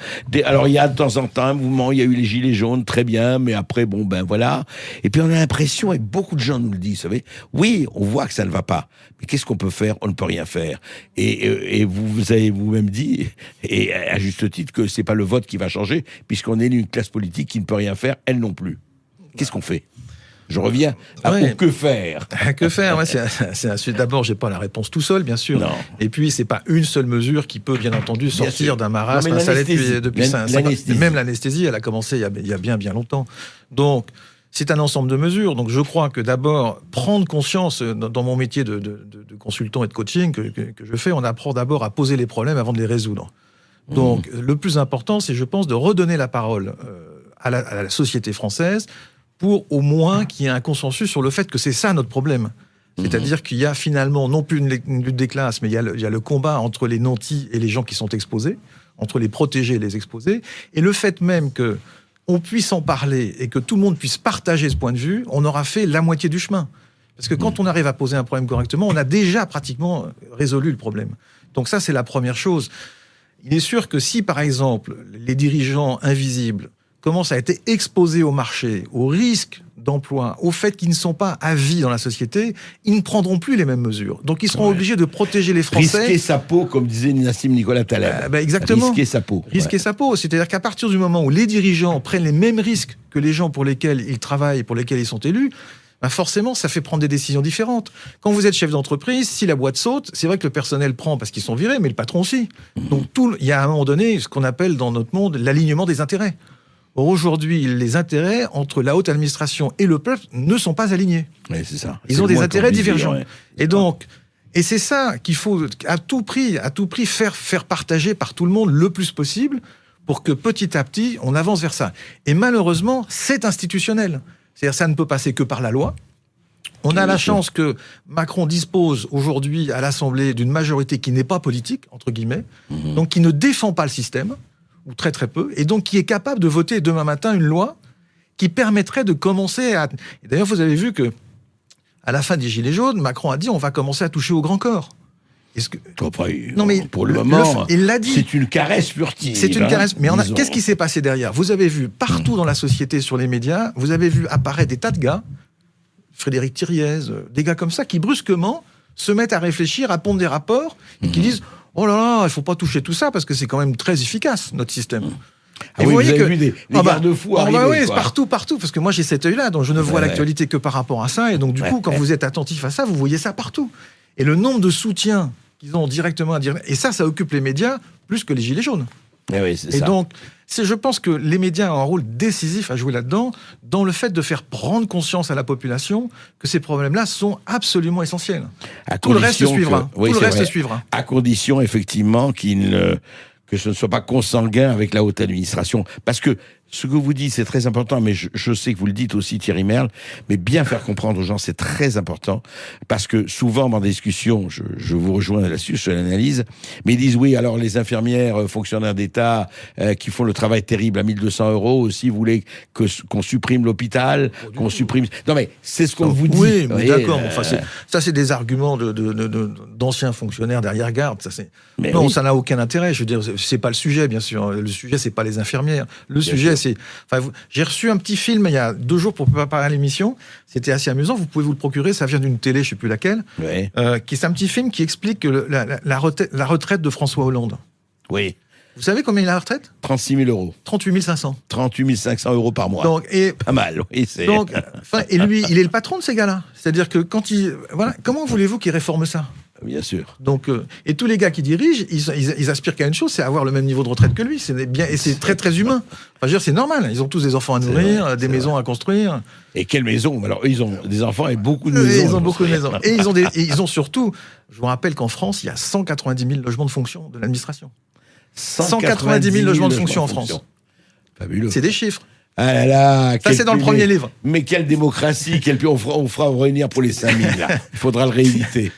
Alors il y a de temps en temps un mouvement, il y a eu les gilets jaunes, très bien, mais après, bon ben voilà. Et puis on a l'impression, et beaucoup de gens nous le disent, vous savez, oui, on voit que ça ne va pas, mais qu'est-ce qu'on peut faire? On ne peut rien faire. Et vous avez vous-même dit, et à juste titre, que c'est pas le vote qui va changer, puisqu'on est une classe politique qui ne peut rien faire, elle non plus. Qu'est-ce qu'on fait? Je reviens à Ouais. que faire. Que faire? Ouais, d'abord, j'ai pas la réponse tout seul, bien sûr. Non. Et puis, c'est pas une seule mesure qui peut, bien entendu, sortir sûr. d'un marasme Non, mais installé l'anesthésie. depuis 50 L'anesthésie. Même l'anesthésie, elle a commencé il y a bien longtemps. Donc, c'est un ensemble de mesures. Donc, je crois que d'abord, prendre conscience dans mon métier de consultant et de coaching que je fais, on apprend d'abord à poser les problèmes avant de les résoudre. Donc, le plus important, c'est, je pense, de redonner la parole à la société française pour au moins qu'il y ait un consensus sur le fait que c'est ça notre problème. C'est-à-dire qu'il y a finalement non plus une lutte des classes, mais il y a le combat entre les nantis et les gens qui sont exposés, entre les protégés et les exposés, et le fait même que on puisse en parler et que tout le monde puisse partager ce point de vue, on aura fait la moitié du chemin. Parce que quand on arrive à poser un problème correctement, on a déjà pratiquement résolu le problème. Donc ça, c'est la première chose. Il est sûr que si, par exemple, les dirigeants invisibles commencent à être exposés au marché, au risque d'emploi, au fait qu'ils ne sont pas à vie dans la société, ils ne prendront plus les mêmes mesures. Donc ils seront obligés de protéger les Français. Risquer sa peau, comme disait Nassim Nicolas Taleb. Exactement. Risquer sa peau. Risquer sa peau. C'est-à-dire qu'à partir du moment où les dirigeants prennent les mêmes risques que les gens pour lesquels ils travaillent, pour lesquels ils sont élus, forcément, ça fait prendre des décisions différentes. Quand vous êtes chef d'entreprise, si la boîte saute, c'est vrai que le personnel prend parce qu'ils sont virés, mais le patron aussi. Donc il y a à un moment donné ce qu'on appelle dans notre monde l'alignement des intérêts. Or, aujourd'hui, les intérêts entre la haute administration et le peuple ne sont pas alignés. Oui, c'est ça. Ils ont des intérêts divergents. Et donc, et c'est ça qu'il faut à tout prix faire partager par tout le monde le plus possible pour que petit à petit, on avance vers ça. Et malheureusement, c'est institutionnel. C'est-à-dire ça ne peut passer que par la loi. On a la chance que Macron dispose aujourd'hui à l'Assemblée d'une majorité qui n'est pas politique, entre guillemets, donc qui ne défend pas le système, ou très très peu, et donc qui est capable de voter demain matin une loi qui permettrait de commencer à... Et d'ailleurs, vous avez vu que à la fin des Gilets jaunes, Macron a dit on va commencer à toucher au grand corps. Est-ce que... Non, mais pour le moment, il l'a dit. C'est une caresse furtive. C'est une caresse. Mais disons. qu'est-ce qui s'est passé derrière? Vous avez vu partout dans la société, sur les médias, vous avez vu apparaître des tas de gars, Frédéric Thiriez, des gars comme ça, qui brusquement se mettent à réfléchir, à pondre des rapports, et qui disent oh là là, il faut pas toucher tout ça parce que c'est quand même très efficace notre système. Ah, oui, vous avez vu des garde-fous arriver. Oui, partout, parce que moi j'ai cet œil-là, donc je ne vois l'actualité que par rapport à ça, et donc du coup, quand vous êtes attentif à ça, vous voyez ça partout. Et le nombre de soutiens qu'ils ont directement à dire, et ça occupe les médias plus que les Gilets jaunes. Oui, et donc, je pense que les médias ont un rôle décisif à jouer là-dedans, dans le fait de faire prendre conscience à la population que ces problèmes-là sont absolument essentiels. Tout le reste suivra. Oui, tout le reste suivra. À condition, effectivement, que ce ne soit pas consanguin avec la haute administration. Parce que ce que vous dites, c'est très important, mais je sais que vous le dites aussi, Thierry Merle, mais bien faire comprendre aux gens, c'est très important, parce que souvent, dans des discussions, je vous rejoins là-dessus, sur l'analyse, mais ils disent, oui, alors les infirmières, fonctionnaires d'État, qui font le travail terrible à 1 200 € aussi, voulaient qu'on supprime l'hôpital, qu'on supprime... Non, mais c'est ce qu'on vous dit. Oui, mais d'accord, enfin, ça c'est des arguments d'anciens fonctionnaires derrière-garde, non, ça n'a aucun intérêt, je veux dire, c'est pas le sujet, bien sûr, le sujet, c'est pas les infirmières, le sujet, j'ai reçu un petit film il y a 2 jours pour préparer l'émission. C'était assez amusant. Vous pouvez vous le procurer. Ça vient d'une télé, je sais plus laquelle. Oui. C'est un petit film qui explique que la retraite de François Hollande. Oui. Vous savez combien il a la retraite? 36 000 €. 38 500. 38 500 € par mois. Donc, pas mal, oui. Donc, et lui, il est le patron de ces gars-là. C'est-à-dire que comment voulez-vous qu'il réforme ça? Bien sûr. Donc, et tous les gars qui dirigent, ils aspirent qu'à une chose, c'est avoir le même niveau de retraite que lui. Et c'est très très humain. Enfin, je veux dire, c'est normal. Ils ont tous des enfants à nourrir, des maisons à construire. Et quelles maisons? Alors, ils ont des enfants et beaucoup de maisons. Ils ont beaucoup de maisons. Et ils ont surtout, je vous rappelle qu'en France, il y a 190 000 logements de fonction de l'administration. 190 000 logements de fonction en France. Fabuleux. C'est des chiffres. Ah là là, Ça, c'est dans le premier livre. Mais quelle démocratie, on fera revenir pour les 5000, là. Il faudra le rééditer.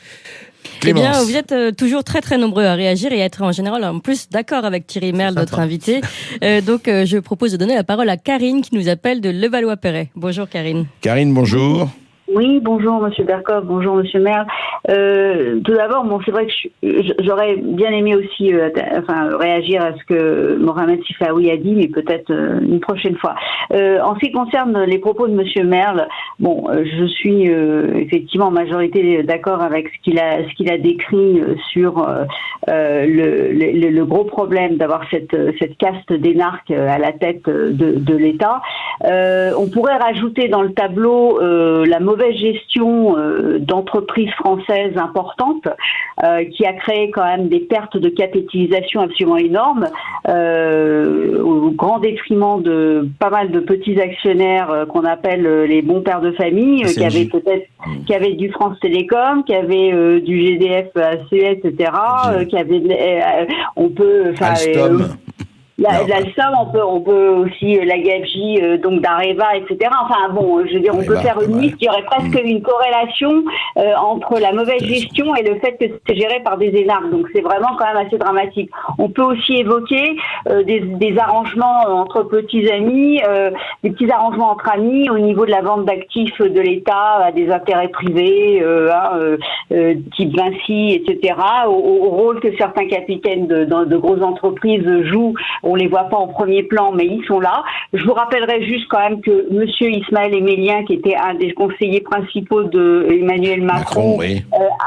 Eh bien, Clémence. vous êtes toujours très très nombreux à réagir et à être en général en plus d'accord avec Thierry Merle, notre invité. Donc, je propose de donner la parole à Karine qui nous appelle de Levallois-Perret. Bonjour Karine. Karine, bonjour. Oui, bonjour Monsieur Berkov, bonjour Monsieur Merle. Tout d'abord, bon, c'est vrai que j'aurais bien aimé aussi réagir à ce que Mohamed Sifaoui a dit, mais peut-être une prochaine fois. En ce qui concerne les propos de Monsieur Merle, bon, je suis effectivement en majorité d'accord avec ce qu'il a décrit sur le gros problème d'avoir cette caste d'énarques à la tête de l'État. On pourrait rajouter dans le tableau la mauvaise gestion d'entreprises françaises importantes qui a créé quand même des pertes de capitalisation absolument énormes au grand détriment de pas mal de petits actionnaires qu'on appelle les bons pères de famille qui avaient du France Télécom, qui avaient du GDF Suez, etc. Qui avaient Alstom. L'Alstom, on peut aussi la gabegie donc d'Areva, etc. Enfin bon, je veux dire, on peut faire une liste. Il y aurait presque une corrélation entre la mauvaise gestion et le fait que c'est géré par des énarques. Donc c'est vraiment quand même assez dramatique. On peut aussi évoquer des arrangements entre petits amis, des petits arrangements entre amis au niveau de la vente d'actifs de l'État à des intérêts privés, type Vinci, etc. Au rôle que certains capitaines de grosses entreprises jouent. On les voit pas en premier plan, mais ils sont là. Je vous rappellerai juste quand même que Monsieur Ismaël Émélien, qui était un des conseillers principaux de Emmanuel Macron,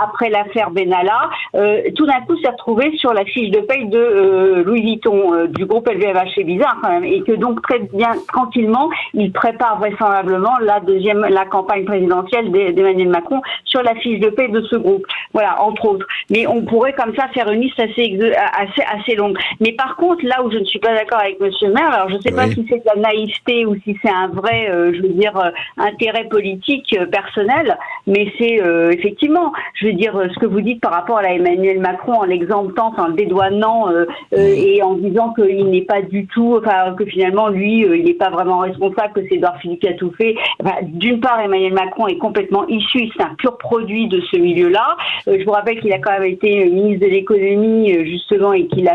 après l'affaire Benalla, tout d'un coup s'est retrouvé sur la fiche de paye de Louis Vuitton, du groupe LVMH. C'est bizarre quand même, et que donc très bien tranquillement, il prépare vraisemblablement la campagne présidentielle d'Emmanuel Macron sur la fiche de paye de ce groupe. Voilà, entre autres. Mais on pourrait comme ça faire une liste assez longue. Mais par contre, là où je ne suis pas d'accord avec Monsieur Merle, alors je ne sais pas si c'est de la naïveté ou si c'est un vrai, intérêt politique personnel, mais c'est effectivement, je veux dire, ce que vous dites par rapport à Emmanuel Macron en l'exemptant, en le dédouanant et en disant qu'il n'est pas du tout, que finalement lui, il n'est pas vraiment responsable, que c'est Édouard Philippe qui a tout fait. D'une part, Emmanuel Macron est complètement issu, c'est un pur produit de ce milieu-là. Je vous rappelle qu'il a quand même été ministre de l'économie justement et qu'il a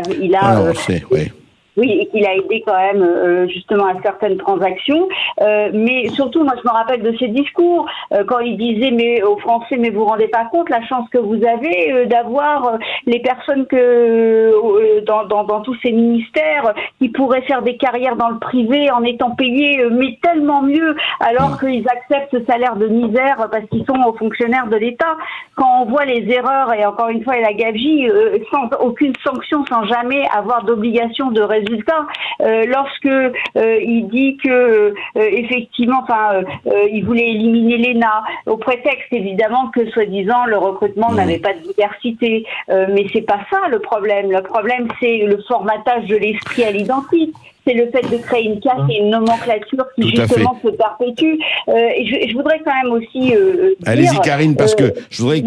Oui, et qu'il a aidé quand même justement à certaines transactions. Mais surtout, moi, je me rappelle de ses discours quand il disait mais aux Français, mais vous vous rendez pas compte la chance que vous avez d'avoir les personnes que dans tous ces ministères qui pourraient faire des carrières dans le privé en étant payés mais tellement mieux alors qu'ils acceptent ce salaire de misère parce qu'ils sont aux fonctionnaires de l'État. Quand on voit les erreurs et encore une fois la gabegie sans aucune sanction, sans jamais avoir d'obligation de résultat, lorsque il dit que effectivement, il voulait éliminer l'ENA au prétexte évidemment que soi-disant le recrutement n'avait pas de diversité, mais c'est pas ça le problème. Le problème c'est le formatage de l'esprit à l'identique. C'est le fait de créer une caste et une nomenclature qui justement se perpétue. Et je voudrais quand même aussi allez-y Karine, parce que je voudrais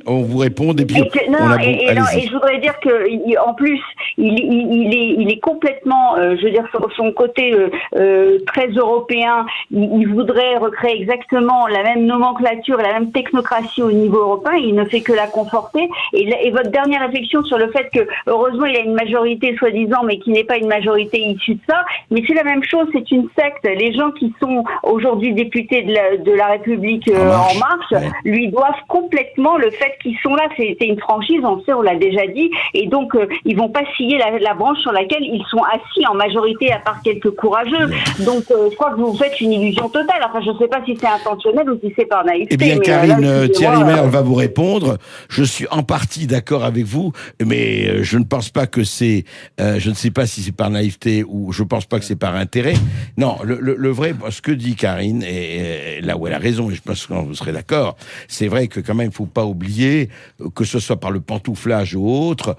on vous réponde et puis et je voudrais dire que en plus il est complètement, je veux dire, sur son côté très européen, il voudrait recréer exactement la même nomenclature, la même technocratie au niveau européen. Il ne fait que la conforter. Et votre dernière réflexion sur le fait que heureusement il a une majorité soi-disant, mais qui n'est pas une majorité issue de ça, mais c'est la même chose, c'est une secte. Les gens qui sont aujourd'hui députés de la République en marche lui doivent complètement le fait qu'ils sont là. C'est une franchise, on le sait, on l'a déjà dit, et donc ils vont pas scier la branche sur laquelle ils sont assis en majorité, à part quelques courageux. Donc je crois que vous faites une illusion totale. Enfin, je sais pas si c'est intentionnel ou si c'est par naïveté. Eh bien, Karine, Thierry Merle va vous répondre. Je suis en partie d'accord avec vous, mais je ne pense pas que c'est, je ne sais pas si c'est par naïveté ou je pense pas que c'est par intérêt. Non, le vrai, ce que dit Karine, et là où elle a raison, et je pense que vous serez d'accord, c'est vrai que quand même, il faut pas oublier que ce soit par le pantouflage ou autre,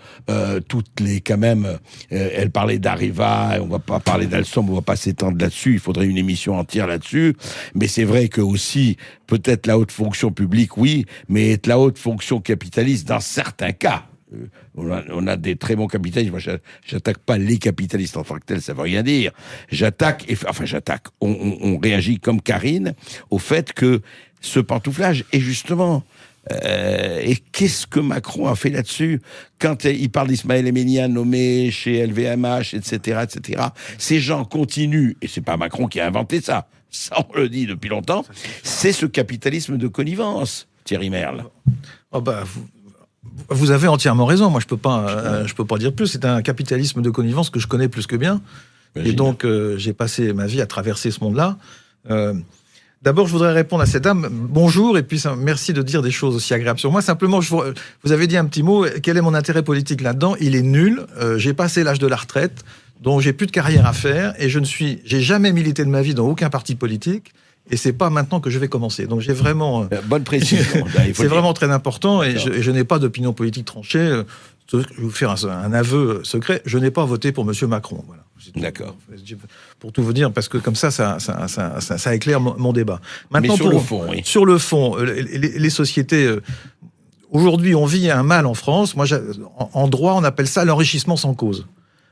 toutes les, quand même, elle parlait d'Areva, on va pas parler d'Alstom, on va pas s'étendre là-dessus, il faudrait une émission entière là-dessus, mais c'est vrai que aussi, peut-être la haute fonction publique, oui, mais la haute fonction capitaliste, dans certains cas, On a des très bons capitalistes. Moi, j'attaque pas les capitalistes en tant que tels, ça veut rien dire. J'attaque. On réagit comme Karine au fait que ce pantouflage est justement. Et qu'est-ce que Macron a fait là-dessus quand il parle d'Ismaël Emenia nommé chez LVMH, etc., etc. Ces gens continuent, et c'est pas Macron qui a inventé ça, on le dit depuis longtemps, c'est ce capitalisme de connivence, Thierry Merle. Vous avez entièrement raison. Moi, je peux pas dire plus. C'est un capitalisme de connivence que je connais plus que bien. Imagine. Et donc, j'ai passé ma vie à traverser ce monde-là. D'abord, je voudrais répondre à cette dame. Bonjour, et puis merci de dire des choses aussi agréables sur moi. Simplement, vous avez dit un petit mot. Quel est mon intérêt politique là-dedans ? Il est nul. J'ai passé l'âge de la retraite, donc j'ai plus de carrière à faire, et j'ai jamais milité de ma vie dans aucun parti politique. Et c'est pas maintenant que je vais commencer. Donc j'ai vraiment... Bonne précision. C'est vraiment très important, et je n'ai pas d'opinion politique tranchée. Je vais vous faire un aveu secret. Je n'ai pas voté pour M. Macron. Voilà. D'accord. Pour tout vous dire, parce que comme ça éclaire mon débat. Maintenant, mais sur le fond, oui. Sur le fond, les sociétés... Aujourd'hui, on vit un mal en France. Moi, en droit, on appelle ça l'enrichissement sans cause.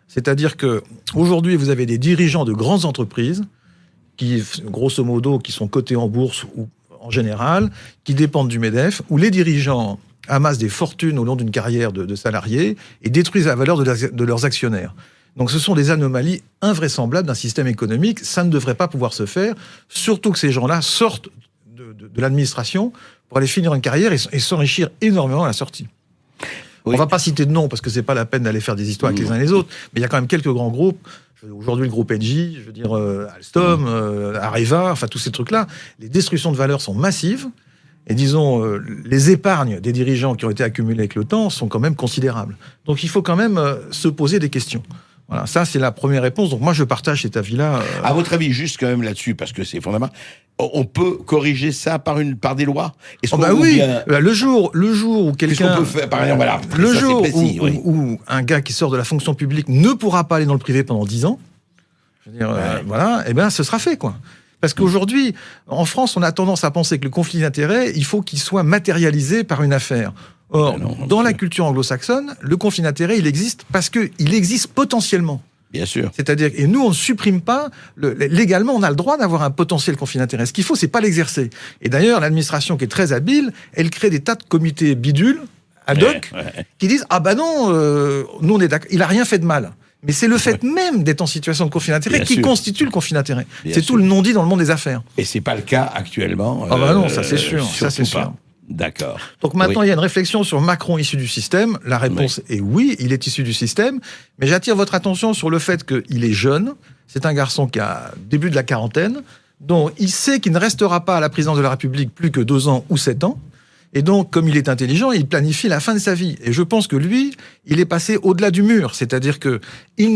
C'est-à-dire que aujourd'hui, vous avez des dirigeants de grandes entreprises qui, grosso modo, qui sont cotés en bourse ou en général, qui dépendent du MEDEF, où les dirigeants amassent des fortunes au long d'une carrière de salariés et détruisent la valeur de leurs actionnaires. Donc ce sont des anomalies invraisemblables d'un système économique. Ça ne devrait pas pouvoir se faire, surtout que ces gens-là sortent de l'administration pour aller finir une carrière et s'enrichir énormément à la sortie. Oui. On ne va pas citer de nom parce que c'est pas la peine d'aller faire des histoires avec les uns et les autres, mais il y a quand même quelques grands groupes. Aujourd'hui, le groupe Engie, je veux dire Alstom, Areva, enfin tous ces trucs-là, les destructions de valeur sont massives. Et disons, les épargnes des dirigeants qui ont été accumulées avec le temps sont quand même considérables. Donc il faut quand même se poser des questions. Voilà, ça c'est la première réponse. Donc moi je partage cet avis-là. À votre avis, juste quand même là-dessus, parce que c'est fondamental, on peut corriger ça par des lois ? Oui, le jour où quelqu'un... Peut faire, par exemple, voilà, le jour précis, où un gars qui sort de la fonction publique ne pourra pas aller dans le privé pendant 10 ans, je veux dire, voilà, et ben ce sera fait, quoi. Parce qu'aujourd'hui, en France, on a tendance à penser que le conflit d'intérêts, il faut qu'il soit matérialisé par une affaire. Or, dans la culture anglo-saxonne, le conflit d'intérêts, il existe parce qu'il existe potentiellement. Bien sûr. C'est-à-dire, et nous, on ne supprime pas, légalement, on a le droit d'avoir un potentiel conflit d'intérêts. Ce qu'il faut, c'est pas l'exercer. Et d'ailleurs, l'administration qui est très habile, elle crée des tas de comités bidules, ad hoc, qui disent, ah ben non, nous on est d'accord, il a rien fait de mal. Mais c'est le fait même d'être en situation de conflit d'intérêt qui constitue le conflit d'intérêt. C'est tout le non-dit dans le monde des affaires. Et c'est pas le cas actuellement. Ah bah non, ça c'est sûr. Ça c'est sûr. D'accord. Donc maintenant, il y a une réflexion sur Macron issu du système. La réponse est oui, il est issu du système. Mais j'attire votre attention sur le fait qu'il est jeune. C'est un garçon qui a début de la quarantaine. Donc il sait qu'il ne restera pas à la présidence de la République plus que 2 ans ou 7 ans. Et donc, comme il est intelligent, il planifie la fin de sa vie. Et je pense que lui, il est passé au-delà du mur. C'est-à-dire qu'il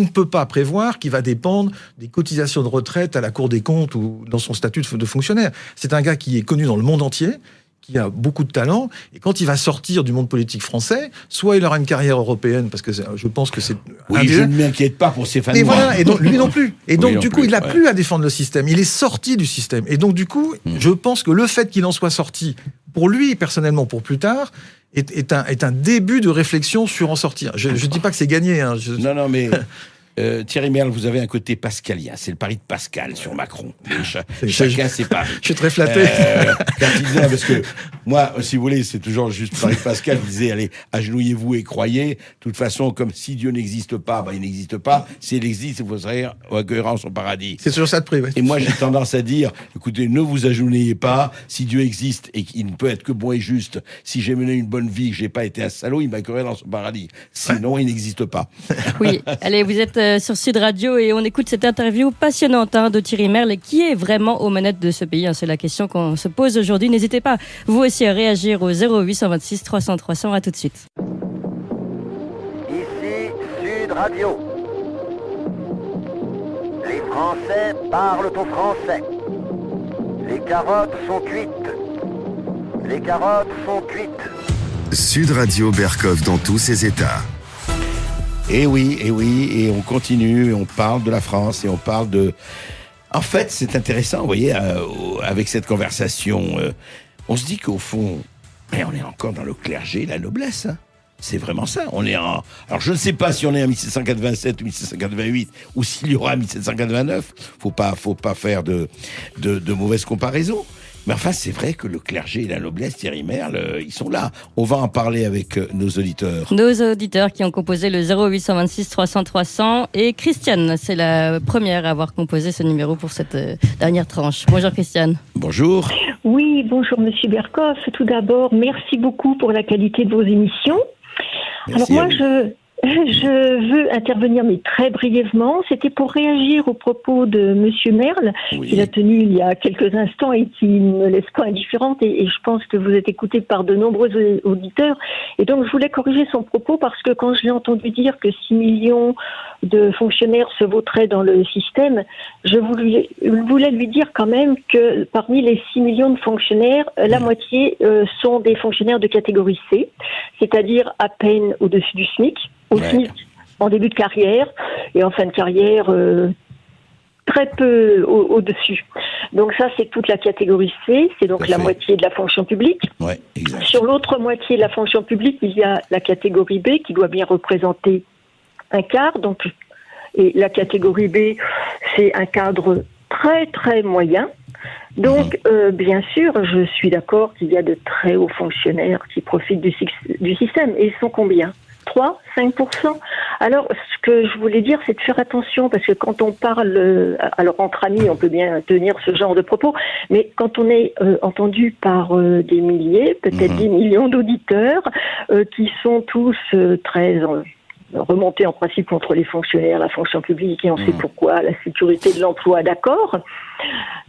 ne peut pas prévoir qu'il va dépendre des cotisations de retraite à la Cour des comptes ou dans son statut de fonctionnaire. C'est un gars qui est connu dans le monde entier, qui a beaucoup de talent, et quand il va sortir du monde politique français, soit il aura une carrière européenne, parce que je pense que c'est... Oui, je ne m'inquiète pas pour Stéphane Moïse. Voilà, et donc lui non plus. Et donc du coup, il n'a plus à défendre le système. Il est sorti du système. Et donc du coup, je pense que le fait qu'il en soit sorti, pour lui, personnellement, pour plus tard, est un début de réflexion sur en sortir. Je ne dis pas que c'est gagné. Hein, Non, mais... Thierry Merle, vous avez un côté pascalien. C'est le pari de Pascal sur Macron. Chacun ses paris. Je suis très flatté. Parce que moi, si vous voulez, c'est toujours juste le pari de Pascal. Il disait, allez, agenouillez-vous et croyez. De toute façon, comme si Dieu n'existe pas, il n'existe pas. S'il existe, vous serez accueillant son paradis. C'est toujours ça de prix, oui. Et moi, j'ai tendance à dire, écoutez, ne vous agenouillez pas. Si Dieu existe et qu'il ne peut être que bon et juste, si j'ai mené une bonne vie, que j'ai pas été un salaud, il m'accueillerait dans son paradis. Sinon, il n'existe pas. Oui, allez, vous êtes sur Sud Radio et on écoute cette interview passionnante de Thierry Merle. Qui est vraiment aux manettes de ce pays, c'est la question qu'on se pose aujourd'hui. N'hésitez pas, vous aussi, à réagir au 0826 300 300. À tout de suite. Ici Sud Radio. Les Français parlent au français. Les carottes sont cuites. Les carottes sont cuites. Sud Radio Berkov dans tous ses états. Et oui, et on continue, et on parle de la France, et on parle de... En fait, c'est intéressant, vous voyez, avec cette conversation, on se dit qu'au fond, on est encore dans le clergé, la noblesse. Hein. C'est vraiment ça. Alors, je ne sais pas si on est en 1787 ou 1788 ou s'il y aura 1789. Faut pas faire de mauvaises comparaisons. Mais enfin, c'est vrai que le clergé et la noblesse, Thierry Merle, ils sont là. On va en parler avec nos auditeurs. Nos auditeurs qui ont composé le 0826 300 300. Et Christiane, c'est la première à avoir composé ce numéro pour cette dernière tranche. Bonjour Christiane. Bonjour. Oui, bonjour Monsieur Berkoff. Tout d'abord, merci beaucoup pour la qualité de vos émissions. Merci. Alors moi, je veux intervenir, mais très brièvement. C'était pour réagir aux propos de Monsieur Merle, qu'il a tenu il y a quelques instants et qui ne me laisse pas indifférente. Et je pense que vous êtes écouté par de nombreux auditeurs. Et donc, je voulais corriger son propos parce que quand je l'ai entendu dire que 6 millions de fonctionnaires se voteraient dans le système, je voulais lui dire quand même que parmi les 6 millions de fonctionnaires, la moitié sont des fonctionnaires de catégorie C, c'est-à-dire à peine au-dessus du SMIC. Au SMIC en début de carrière et en fin de carrière très peu au-dessus. Donc ça, c'est toute la catégorie C, c'est donc la moitié de la fonction publique. Ouais, exact. Sur l'autre moitié de la fonction publique, il y a la catégorie B qui doit bien représenter un quart. Donc, et la catégorie B, c'est un cadre très très moyen. Donc, bien sûr, je suis d'accord qu'il y a de très hauts fonctionnaires qui profitent du système. Et ils sont combien ? 3, 5%. Alors, ce que je voulais dire, c'est de faire attention, parce que quand on parle, alors entre amis, on peut bien tenir ce genre de propos, mais quand on est entendu par des milliers, peut-être des millions d'auditeurs, qui sont tous très remontés en principe contre les fonctionnaires, la fonction publique, et on sait pourquoi, la sécurité de l'emploi, d'accord.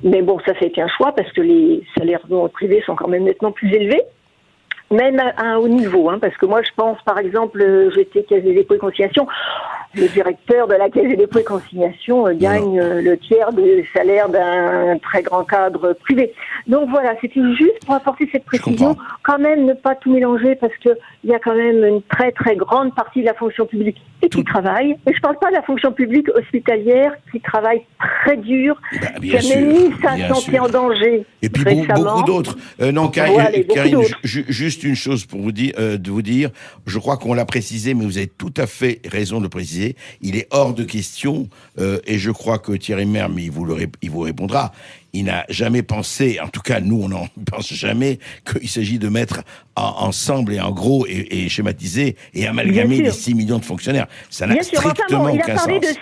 Mais bon, ça été un choix, parce que les salaires privés sont quand même nettement plus élevés. Même à un haut niveau, parce que moi je pense, par exemple, j'étais Caisse des dépôts et consignations, le directeur de la Caisse des dépôts et consignations gagne le tiers du salaire d'un très grand cadre privé. Donc voilà, c'était juste pour apporter cette précision, quand même ne pas tout mélanger, parce que il y a quand même une très très grande partie de la fonction publique qui travaille, et je parle pas de la fonction publique hospitalière qui travaille très dur, qui a même mis sa santé en danger. Et puis beaucoup d'autres. Karine, juste une chose pour vous dire, je crois qu'on l'a précisé, mais vous avez tout à fait raison de le préciser. Il est hors de question, et je crois que Thierry Merle, mais il vous répondra. Il n'a jamais pensé, en tout cas nous on n'en pense jamais, qu'il s'agit de mettre ensemble et en gros et schématiser et amalgamer les 6 millions de fonctionnaires. Ça n'a strictement aucun sens. Il a parlé de 6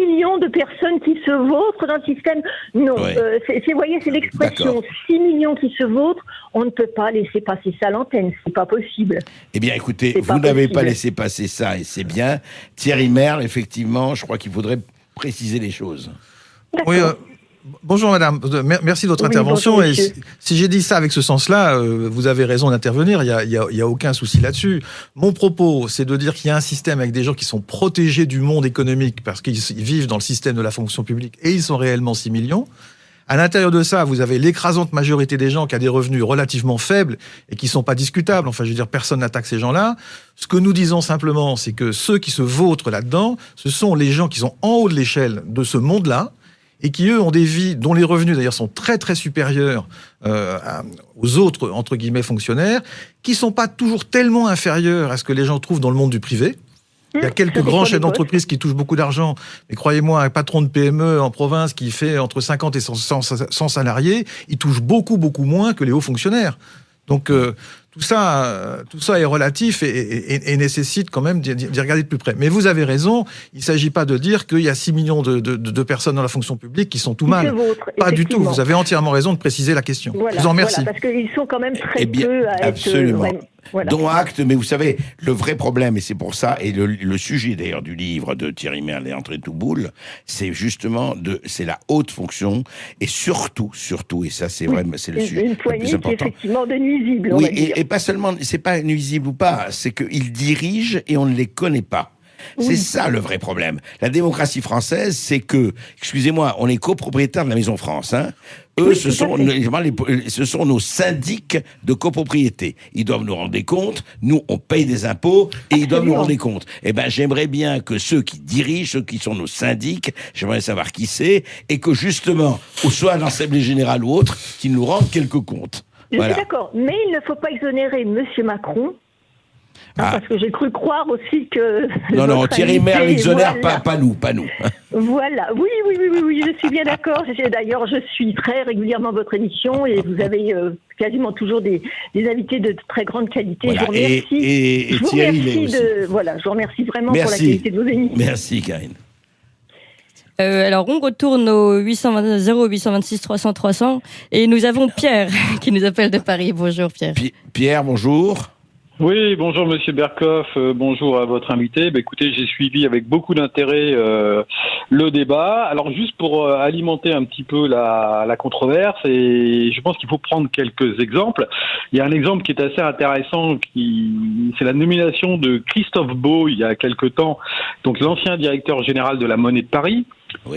millions de personnes qui se vautrent dans le système. Non, vous voyez, c'est l'expression 6 millions qui se vautrent. On ne peut pas laisser passer ça à l'antenne, c'est pas possible. Eh bien écoutez, vous n'avez pas laissé passer ça et c'est bien. Thierry Merle, effectivement, je crois qu'il faudrait préciser les choses. Oui, bonjour madame, merci de votre intervention. Bonjour, et si j'ai dit ça avec ce sens-là, vous avez raison d'intervenir, il y a aucun souci là-dessus. Mon propos, c'est de dire qu'il y a un système avec des gens qui sont protégés du monde économique parce qu'ils vivent dans le système de la fonction publique et ils sont réellement 6 millions. À l'intérieur de ça, vous avez l'écrasante majorité des gens qui a des revenus relativement faibles et qui sont pas discutables. Enfin, je veux dire, personne n'attaque ces gens-là. Ce que nous disons simplement, c'est que ceux qui se vautrent là-dedans, ce sont les gens qui sont en haut de l'échelle de ce monde-là et qui, eux, ont des vies dont les revenus, d'ailleurs, sont très, très supérieurs aux autres, entre guillemets, fonctionnaires, qui sont pas toujours tellement inférieurs à ce que les gens trouvent dans le monde du privé. Il y a quelques grands chefs d'entreprise qui touchent beaucoup d'argent, mais croyez-moi, un patron de PME en province qui fait entre 50 et 100 salariés, il touche beaucoup, beaucoup moins que les hauts fonctionnaires. Donc tout ça est relatif et nécessite quand même d'y regarder de plus près. Mais vous avez raison, il ne s'agit pas de dire qu'il y a 6 millions de personnes dans la fonction publique qui sont tout mal. Pas du tout, vous avez entièrement raison de préciser la question. Voilà, je vous en remercie. Voilà, parce qu'ils sont quand même très peu à absolument. être... Voilà. Dont acte, mais vous savez, le vrai problème, et c'est pour ça, et le sujet d'ailleurs du livre de Thierry Merle et André Touboul, c'est justement c'est la haute fonction, et surtout, et ça c'est vrai, c'est le sujet une poignée le plus important. Qui est effectivement de nuisibles, on oui, va dire. Et pas seulement, c'est pas nuisible ou pas, c'est qu'ils dirigent et on ne les connaît pas. C'est ça le vrai problème. La démocratie française, c'est que, excusez-moi, on est copropriétaire de la Maison France, hein. Eux, ce sont nos syndics de copropriété. Ils doivent nous rendre compte. Nous, on paye des impôts et ils doivent nous rendre compte. Eh ben, j'aimerais bien que ceux qui dirigent, ceux qui sont nos syndics, j'aimerais savoir qui c'est, et que justement, ou soit à l'Assemblée générale ou autre, qu'ils nous rendent quelques comptes. Je suis d'accord, mais il ne faut pas exonérer M. Macron Parce que j'ai cru croire aussi que... Non, Thierry Merle l'exonère, pas nous. Voilà, oui, je suis bien d'accord. D'ailleurs, je suis très régulièrement votre émission et vous avez quasiment toujours des invités de très grande qualité. Voilà. Je vous remercie. Et Thierry je vous remercie vraiment pour la qualité de vos émissions. Merci, Karine. Alors, on retourne au 0826 300 300 et nous avons Pierre qui nous appelle de Paris. Bonjour, Pierre. Pierre, bonjour. Oui, bonjour Monsieur Berkoff, bonjour à votre invité. Écoutez, j'ai suivi avec beaucoup d'intérêt le débat. Alors juste pour alimenter un petit peu la controverse, et je pense qu'il faut prendre quelques exemples. Il y a un exemple qui est assez intéressant, c'est la nomination de Christophe Beau il y a quelque temps, donc l'ancien directeur général de la Monnaie de Paris.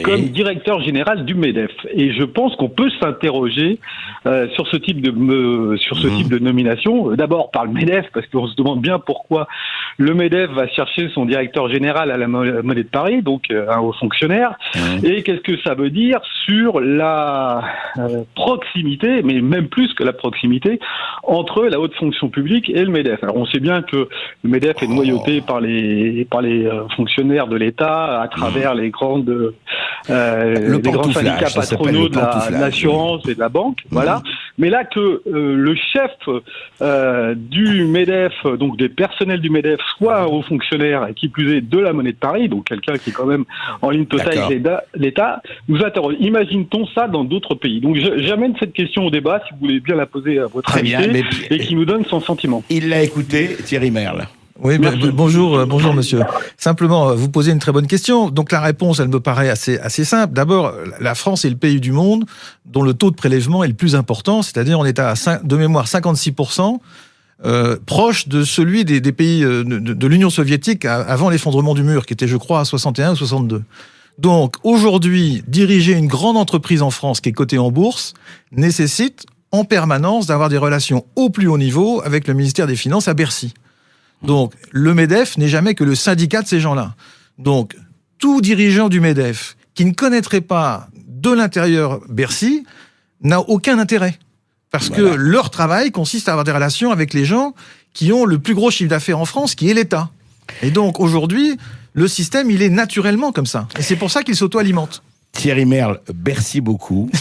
Comme directeur général du MEDEF. Et je pense qu'on peut s'interroger sur ce type de nomination. D'abord par le MEDEF, parce qu'on se demande bien pourquoi le MEDEF va chercher son directeur général à la Monnaie de Paris, donc un haut fonctionnaire. Et qu'est-ce que ça veut dire sur la proximité, mais même plus que la proximité, entre la haute fonction publique et le MEDEF. Alors on sait bien que le MEDEF est noyauté par les fonctionnaires de l'État à travers les grands syndicats patronaux de l'assurance et de la banque, voilà. Mais là que le chef du MEDEF, donc des personnels du MEDEF, soit un haut fonctionnaire, et qui plus est de la Monnaie de Paris, donc quelqu'un qui est quand même en ligne totale avec l'État, nous interroge. Imagine-t-on ça dans d'autres pays? Donc j'amène cette question au débat, si vous voulez bien la poser à votre invité, et qui nous donne son sentiment. Il l'a écouté, Thierry Merle. Oui, bonjour monsieur. Simplement, vous posez une très bonne question. Donc la réponse, elle me paraît assez simple. D'abord, la France est le pays du monde dont le taux de prélèvement est le plus important, c'est-à-dire on est à de mémoire 56%, proche de celui des pays de l'Union soviétique avant l'effondrement du mur, qui était, je crois, à 61 ou 62. Donc aujourd'hui, diriger une grande entreprise en France qui est cotée en bourse nécessite en permanence d'avoir des relations au plus haut niveau avec le ministère des Finances à Bercy. Donc, le MEDEF n'est jamais que le syndicat de ces gens-là. Donc, tout dirigeant du MEDEF qui ne connaîtrait pas de l'intérieur Bercy n'a aucun intérêt. Parce que leur travail consiste à avoir des relations avec les gens qui ont le plus gros chiffre d'affaires en France, qui est l'État. Et donc, aujourd'hui, le système, il est naturellement comme ça. Et c'est pour ça qu'il s'auto-alimente. Thierry Merle, merci beaucoup.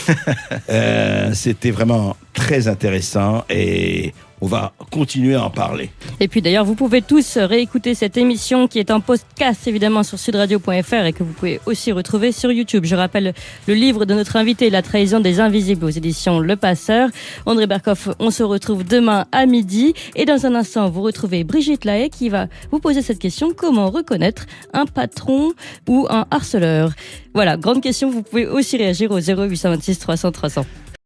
C'était vraiment très intéressant et on va continuer à en parler. Et puis d'ailleurs, vous pouvez tous réécouter cette émission qui est en podcast évidemment sur sudradio.fr et que vous pouvez aussi retrouver sur YouTube. Je rappelle le livre de notre invité, La trahison des invisibles aux éditions Le Passeur. André Berkoff, on se retrouve demain à midi et dans un instant, vous retrouvez Brigitte Lahaye qui va vous poser cette question: comment reconnaître un patron ou un harceleur? Voilà, grande question, vous pouvez aussi réagir au 0826 300 300.